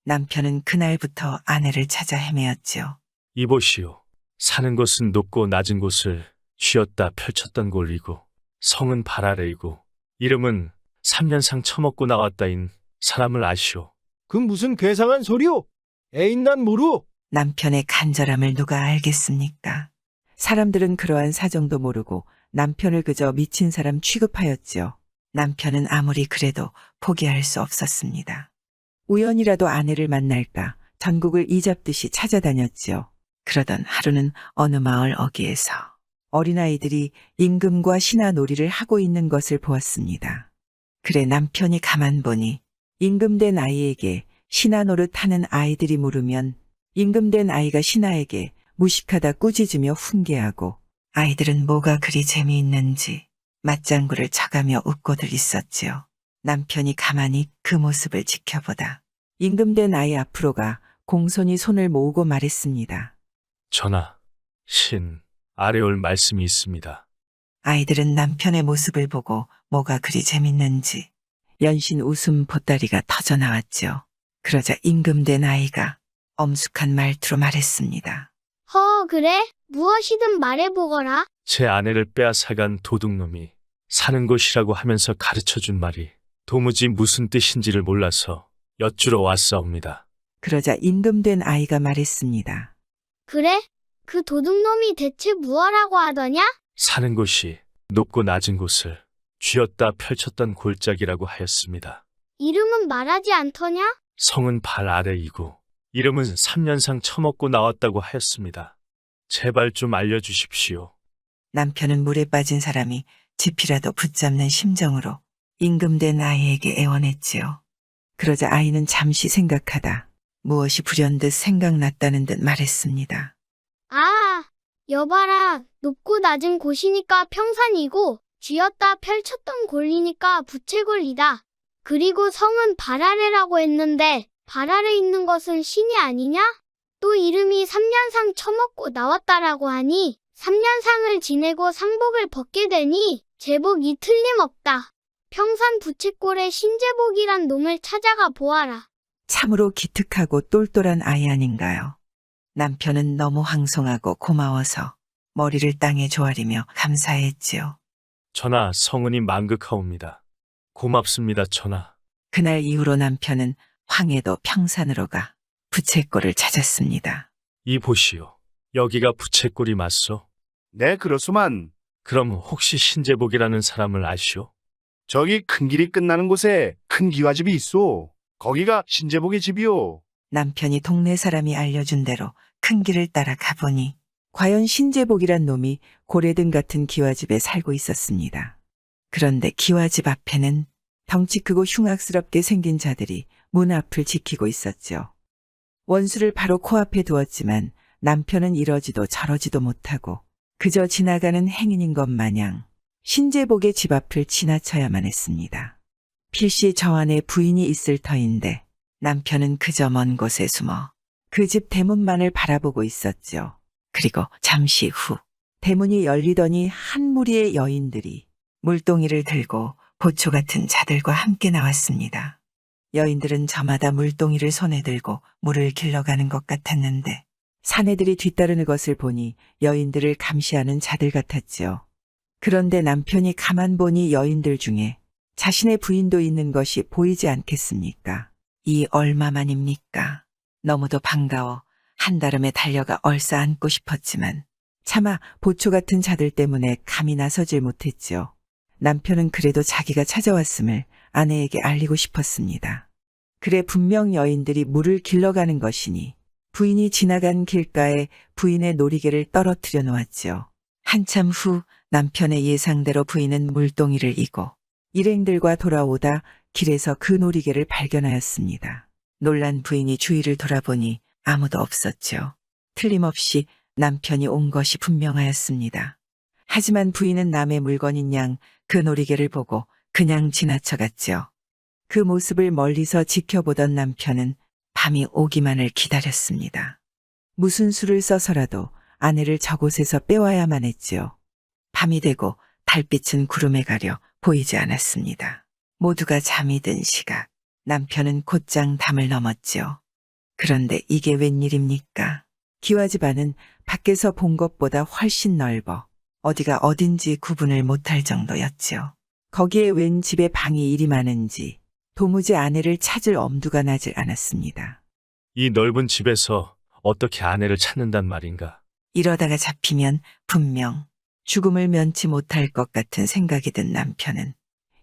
남편은 그날부터 아내를 찾아 헤매었지요. 이보시오. 사는 곳은 높고 낮은 곳을 쥐었다 펼쳤던 권리고 성은 발 아래이고 이름은 3년상 처먹고 나왔다인 사람을 아시오. 그 무슨 괴상한 소리오? 애인 난 모루. 남편의 간절함을 누가 알겠습니까? 사람들은 그러한 사정도 모르고 남편을 그저 미친 사람 취급하였지요. 남편은 아무리 그래도 포기할 수 없었습니다. 우연이라도 아내를 만날까 전국을 이잡듯이 찾아다녔지요. 그러던 하루는 어느 마을 어귀에서 어린아이들이 임금과 신하 놀이를 하고 있는 것을 보았습니다. 그래 남편이 가만 보니 임금된 아이에게 신하 노릇하는 아이들이 물으면 임금된 아이가 신하에게 무식하다 꾸짖으며 훈계하고 아이들은 뭐가 그리 재미있는지 맞장구를 쳐가며 웃고들 있었지요. 남편이 가만히 그 모습을 지켜보다 임금된 아이 앞으로 가 공손히 손을 모으고 말했습니다. 전하, 신 아래 올 말씀이 있습니다. 아이들은 남편의 모습을 보고 뭐가 그리 재밌는지 연신 웃음 보따리가 터져나왔죠. 그러자 임금된 아이가 엄숙한 말투로 말했습니다. 그래? 무엇이든 말해보거라. 제 아내를 빼앗아간 도둑놈이 사는 곳이라고 하면서 가르쳐준 말이 도무지 무슨 뜻인지를 몰라서 여쭈러 왔사옵니다. 그러자 임금된 아이가 말했습니다. 그래? 그 도둑놈이 대체 무엇라고 하더냐? 사는 곳이 높고 낮은 곳을 쥐었다 펼쳤던 골짜기라고 하였습니다. 이름은 말하지 않더냐? 성은 발 아래이고 이름은 3년상 처먹고 나왔다고 하였습니다. 제발 좀 알려주십시오. 남편은 물에 빠진 사람이 지피라도 붙잡는 심정으로 임금된 아이에게 애원했지요. 그러자 아이는 잠시 생각하다 무엇이 불현듯 생각났다는 듯 말했습니다. 여봐라. 높고 낮은 곳이니까 평산이고 쥐었다 펼쳤던 골이니까 부채골이다. 그리고 성은 발 아래라고 했는데 발 아래 있는 것은 신이 아니냐? 또 이름이 3년상 처먹고 나왔다라고 하니 3년상을 지내고 상복을 벗게 되니 제복이 틀림없다. 평산 부채꼴의 신제복이란 놈을 찾아가 보아라. 참으로 기특하고 똘똘한 아이 아닌가요? 남편은 너무 황송하고 고마워서 머리를 땅에 조아리며 감사했지요. 전하, 성은이 만극하옵니다. 고맙습니다, 전하. 그날 이후로 남편은 황해도 평산으로 가 부채꼴을 찾았습니다. 이 보시오. 여기가 부채꼴이 맞소? 네, 그렇소만. 그럼 혹시 신제복이라는 사람을 아시오? 저기 큰 길이 끝나는 곳에 큰 기와집이 있소. 거기가 신제복의 집이오. 남편이 동네 사람이 알려준 대로 큰 길을 따라 가보니 과연 신제복이란 놈이 고래등 같은 기와집에 살고 있었습니다. 그런데 기와집 앞에는 덩치 크고 흉악스럽게 생긴 자들이 문 앞을 지키고 있었죠. 원수를 바로 코앞에 두었지만 남편은 이러지도 저러지도 못하고 그저 지나가는 행인인 것 마냥 신제복의 집 앞을 지나쳐야만 했습니다. 필시 저 안에 부인이 있을 터인데 남편은 그저 먼 곳에 숨어 그 집 대문만을 바라보고 있었죠. 그리고 잠시 후 대문이 열리더니 한 무리의 여인들이 물동이를 들고 보초 같은 자들과 함께 나왔습니다. 여인들은 저마다 물동이를 손에 들고 물을 길러가는 것 같았는데 사내들이 뒤따르는 것을 보니 여인들을 감시하는 자들 같았지요. 그런데 남편이 가만 보니 여인들 중에 자신의 부인도 있는 것이 보이지 않겠습니까? 이 얼마만입니까? 너무도 반가워 한달음에 달려가 얼싸 안고 싶었지만 차마 보초 같은 자들 때문에 감히 나서질 못했지요. 남편은 그래도 자기가 찾아왔음을 아내에게 알리고 싶었습니다. 그래 분명 여인들이 물을 길러가는 것이니 부인이 지나간 길가에 부인의 놀이개를 떨어뜨려 놓았지요. 한참 후 남편의 예상대로 부인은 물동이를 이고 일행들과 돌아오다 길에서 그 놀이개를 발견하였습니다. 놀란 부인이 주위를 돌아보니 아무도 없었죠. 틀림없이 남편이 온 것이 분명하였습니다. 하지만 부인은 남의 물건인 양 그 놀이개를 보고 그냥 지나쳐갔죠. 그 모습을 멀리서 지켜보던 남편은 밤이 오기만을 기다렸습니다. 무슨 수를 써서라도 아내를 저곳에서 빼와야만 했지요. 밤이 되고 달빛은 구름에 가려 보이지 않았습니다. 모두가 잠이 든 시각 남편은 곧장 담을 넘었지요. 그런데 이게 웬일입니까? 기와집 안은 밖에서 본 것보다 훨씬 넓어 어디가 어딘지 구분을 못할 정도였지요. 거기에 웬 집에 방이 이리 많은지 도무지 아내를 찾을 엄두가 나질 않았습니다. 이 넓은 집에서 어떻게 아내를 찾는단 말인가? 이러다가 잡히면 분명 죽음을 면치 못할 것 같은 생각이 든 남편은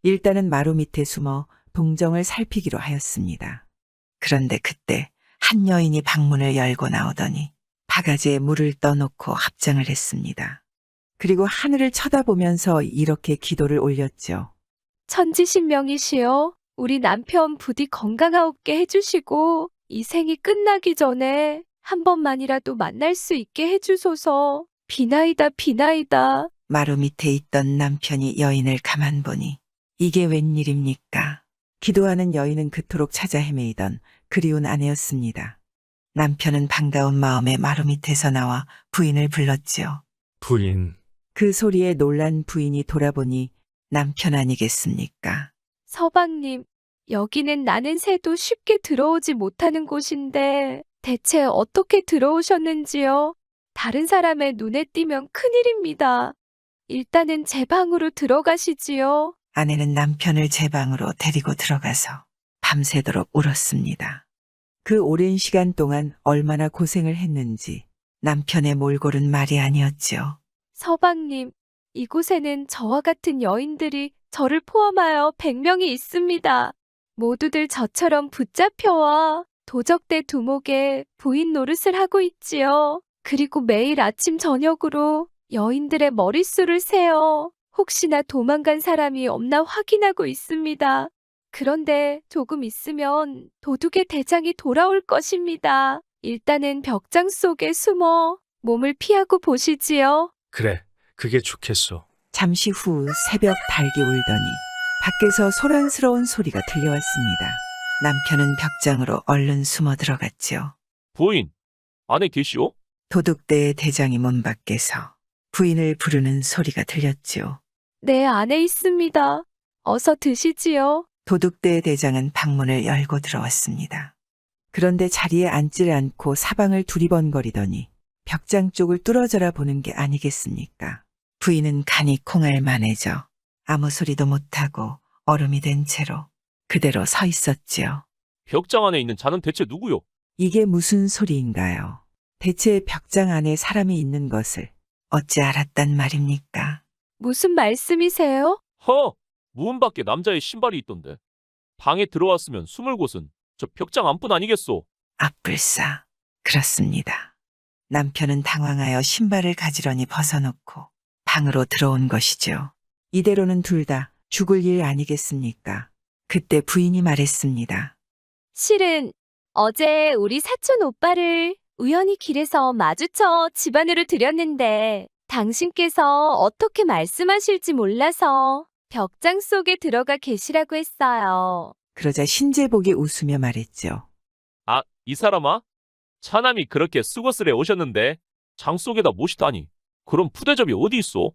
일단은 마루 밑에 숨어 동정을 살피기로 하였습니다. 그런데 그때 한 여인이 방문을 열고 나오더니 바가지에 물을 떠놓고 합장을 했습니다. 그리고 하늘을 쳐다보면서 이렇게 기도를 올렸죠. 천지신명이시여, 우리 남편 부디 건강하옵게 해주시고 이 생이 끝나기 전에 한 번만이라도 만날 수 있게 해주소서. 비나이다 비나이다. 마루 밑에 있던 남편이 여인을 가만 보니 이게 웬일입니까? 기도하는 여인은 그토록 찾아 헤매이던 그리운 아내였습니다. 남편은 반가운 마음에 마루 밑에서 나와 부인을 불렀지요. 부인, 그 소리에 놀란 부인이 돌아보니 남편 아니겠습니까? 서방님, 여기는 나는 새도 쉽게 들어오지 못하는 곳인데 대체 어떻게 들어오셨는지요? 다른 사람의 눈에 띄면 큰일입니다. 일단은 제 방으로 들어가시지요. 아내는 남편을 제 방으로 데리고 들어가서 밤새도록 울었습니다. 그 오랜 시간 동안 얼마나 고생을 했는지 남편의 몰골은 말이 아니었지요. 서방님, 이곳에는 저와 같은 여인들이 저를 포함하여 100명이 있습니다. 모두들 저처럼 붙잡혀와 도적대 두목에 부인 노릇을 하고 있지요. 그리고 매일 아침 저녁으로 여인들의 머릿수를 세어 혹시나 도망간 사람이 없나 확인하고 있습니다. 그런데 조금 있으면 도둑의 대장이 돌아올 것입니다. 일단은 벽장 속에 숨어 몸을 피하고 보시지요. 그래, 그게 좋겠소. 잠시 후 새벽 닭이 울더니 밖에서 소란스러운 소리가 들려왔습니다. 남편은 벽장으로 얼른 숨어 들어갔지요. 부인, 안에 계시오? 도둑대의 대장이 문 밖에서 부인을 부르는 소리가 들렸지요. 네, 안에 있습니다. 어서 드시지요. 도둑대의 대장은 방문을 열고 들어왔습니다. 그런데 자리에 앉질 않고 사방을 두리번거리더니 벽장 쪽을 뚫어져라 보는 게 아니겠습니까? 부인은 간이 콩알만해져 아무 소리도 못하고 얼음이 된 채로 그대로 서 있었지요. 벽장 안에 있는 자는 대체 누구요? 이게 무슨 소리인가요? 대체 벽장 안에 사람이 있는 것을 어찌 알았단 말입니까? 무슨 말씀이세요? 허! 문 밖에 남자의 신발이 있던데. 방에 들어왔으면 숨을 곳은 저 벽장 안뿐 아니겠소? 앞불싸. 그렇습니다. 남편은 당황하여 신발을 가지런히 벗어놓고 방으로 들어온 것이죠. 이대로는 둘 다 죽을 일 아니겠습니까? 그때 부인이 말했습니다. 실은 어제 우리 사촌 오빠를 우연히 길에서 마주쳐 집 안으로 들였는데 당신께서 어떻게 말씀하실지 몰라서 벽장 속에 들어가 계시라고 했어요. 그러자 신재복이 웃으며 말했죠. 아, 이 사람아? 차남이 그렇게 수고스레 오셨는데 장 속에다 모시다니. 그럼 푸대접이 어디 있어?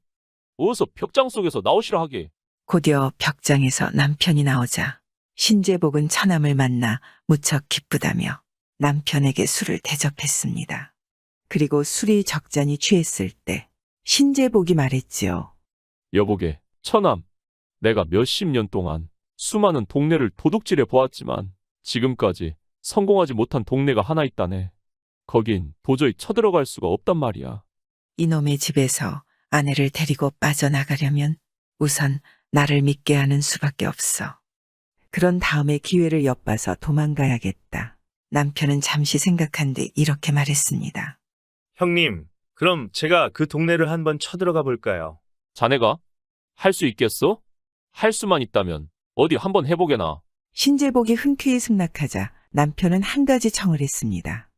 어서 벽장 속에서 나오시라 하게. 곧이어 벽장에서 남편이 나오자 신재복은 처남을 만나 무척 기쁘다며 남편에게 술을 대접했습니다. 그리고 술이 적잖이 취했을 때 신재복이 말했지요. 여보게, 처남. 내가 몇십 년 동안 수많은 동네를 도둑질해 보았지만 지금까지 성공하지 못한 동네가 하나 있다네. 거긴 도저히 쳐들어갈 수가 없단 말이야. 이놈의 집에서 아내를 데리고 빠져나가려면 우선 나를 믿게 하는 수밖에 없어. 그런 다음에 기회를 엿봐서 도망가야겠다. 남편은 잠시 생각한 뒤 이렇게 말했습니다. 형님, 그럼 제가 그 동네를 한번 쳐들어가 볼까요? 자네가? 할 수 있겠어? 할 수만 있다면 어디 한번 해보게나. 신재복이 흔쾌히 승낙하자 남편은 한 가지 청을 했습니다.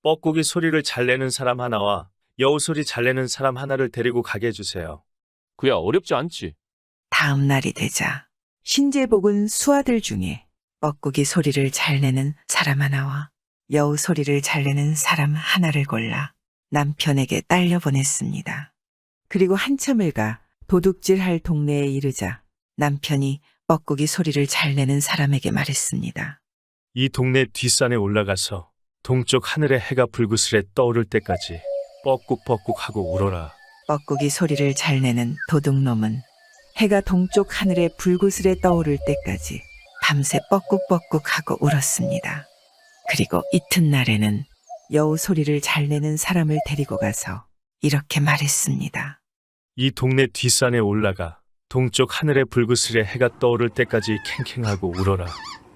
뻐꾸기 소리를 잘 내는 사람 하나와 여우 소리 잘 내는 사람 하나를 데리고 가게 해주세요. 그야 어렵지 않지. 다음 날이 되자 신재복은 수아들 중에 뻐꾸기 소리를 잘 내는 사람 하나와 여우 소리를 잘 내는 사람 하나를 골라 남편에게 딸려 보냈습니다. 그리고 한참을 가 도둑질할 동네에 이르자 남편이 뻐꾸기 소리를 잘 내는 사람에게 말했습니다. 이 동네 뒷산에 올라가서 동쪽 하늘에 해가 불그스레 떠오를 때까지 뻐꾹뻐꾹 하고 울어라. 뻐꾸기 소리를 잘 내는 도둑놈은 해가 동쪽 하늘에 불구슬에 떠오를 때까지 밤새 뻐꾹뻐꾹 하고 울었습니다. 그리고 이튿날에는 여우 소리를 잘 내는 사람을 데리고 가서 이렇게 말했습니다. 이 동네 뒷산에 올라가 동쪽 하늘에 불그스레 해가 떠오를 때까지 캥캥하고 울어라.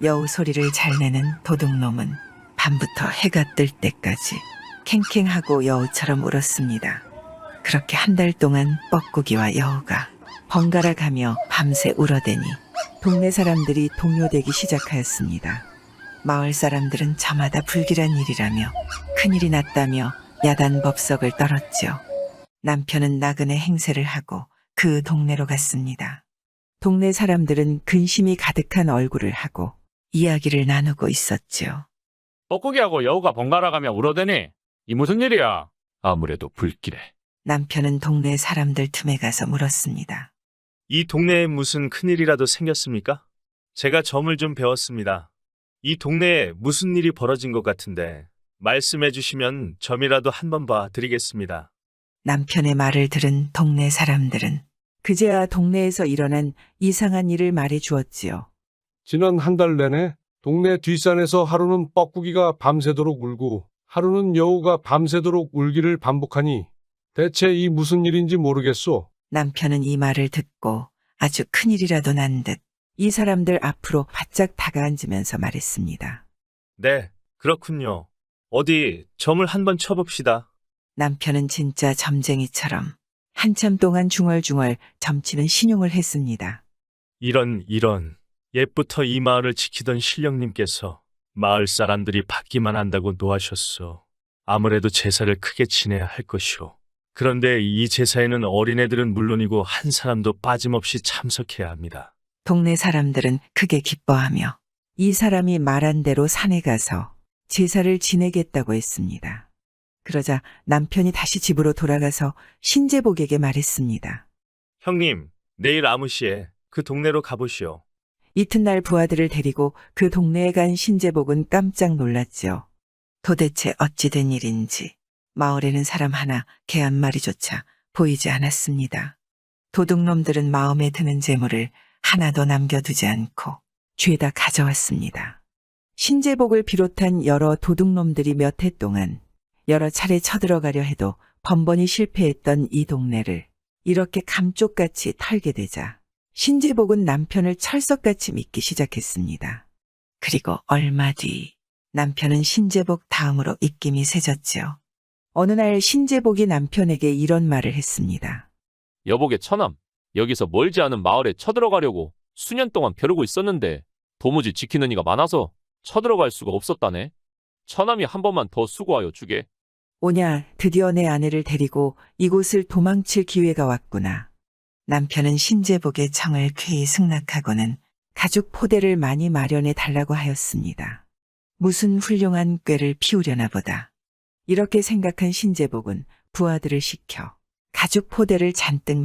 여우 소리를 잘 내는 도둑놈은 밤부터 해가 뜰 때까지 캥캥하고 여우처럼 울었습니다. 그렇게 한 달 동안 뻐꾸기와 여우가 번갈아 가며 밤새 울어대니 동네 사람들이 동요되기 시작하였습니다. 마을 사람들은 저마다 불길한 일이라며 큰일이 났다며 야단 법석을 떨었죠. 남편은 나그네 행세를 하고 그 동네로 갔습니다. 동네 사람들은 근심이 가득한 얼굴을 하고 이야기를 나누고 있었죠. 뻐꾸기하고 여우가 번갈아 가며 울어대니 이 무슨 일이야? 아무래도 불길해. 남편은 동네 사람들 틈에 가서 물었습니다. 이 동네에 무슨 큰일이라도 생겼습니까? 제가 점을 좀 배웠습니다. 이 동네에 무슨 일이 벌어진 것 같은데 말씀해 주시면 점이라도 한번 봐드리겠습니다. 남편의 말을 들은 동네 사람들은 그제야 동네에서 일어난 이상한 일을 말해 주었지요. 지난 한 달 내내 동네 뒷산에서 하루는 뻐꾸기가 밤새도록 울고 하루는 여우가 밤새도록 울기를 반복하니 대체 이 무슨 일인지 모르겠소. 남편은 이 말을 듣고 아주 큰일이라도 난 듯 이 사람들 앞으로 바짝 다가앉으면서 말했습니다. 네, 그렇군요. 어디 점을 한번 쳐봅시다. 남편은 진짜 점쟁이처럼 한참 동안 중얼중얼 점치는 신용을 했습니다. 이런 옛부터 이 마을을 지키던 신령님께서 마을 사람들이 받기만 한다고 노하셨소. 아무래도 제사를 크게 지내야 할 것이오. 그런데 이 제사에는 어린애들은 물론이고 한 사람도 빠짐없이 참석해야 합니다. 동네 사람들은 크게 기뻐하며 이 사람이 말한 대로 산에 가서 제사를 지내겠다고 했습니다. 그러자 남편이 다시 집으로 돌아가서 신제복에게 말했습니다. 형님, 내일 아무시에 그 동네로 가보시오. 이튿날 부하들을 데리고 그 동네에 간 신제복은 깜짝 놀랐죠. 도대체 어찌 된 일인지 마을에는 사람 하나, 개 한 마리조차 보이지 않았습니다. 도둑놈들은 마음에 드는 재물을 하나도 남겨두지 않고 죄다 가져왔습니다. 신제복을 비롯한 여러 도둑놈들이 몇 해 동안 여러 차례 쳐들어가려 해도 번번이 실패했던 이 동네를 이렇게 감쪽같이 털게 되자 신제복은 남편을 철석같이 믿기 시작했습니다. 그리고 얼마 뒤 남편은 신제복 다음으로 입김이 세졌죠. 어느 날 신제복이 남편에게 이런 말을 했습니다. 여보게 처남, 여기서 멀지 않은 마을에 쳐들어가려고 수년 동안 벼르고 있었는데 도무지 지키는 이가 많아서 쳐들어갈 수가 없었다네. 처남이 한 번만 더 수고하여 주게. 오냐, 드디어 내 아내를 데리고 이곳을 도망칠 기회가 왔구나. 남편은 신제복의 청을 쾌히 승낙하고는 가죽 포대를 많이 마련해 달라고 하였습니다. 무슨 훌륭한 꾀를 피우려나 보다. 이렇게 생각한 신제복은 부하들을 시켜 가죽 포대를 잔뜩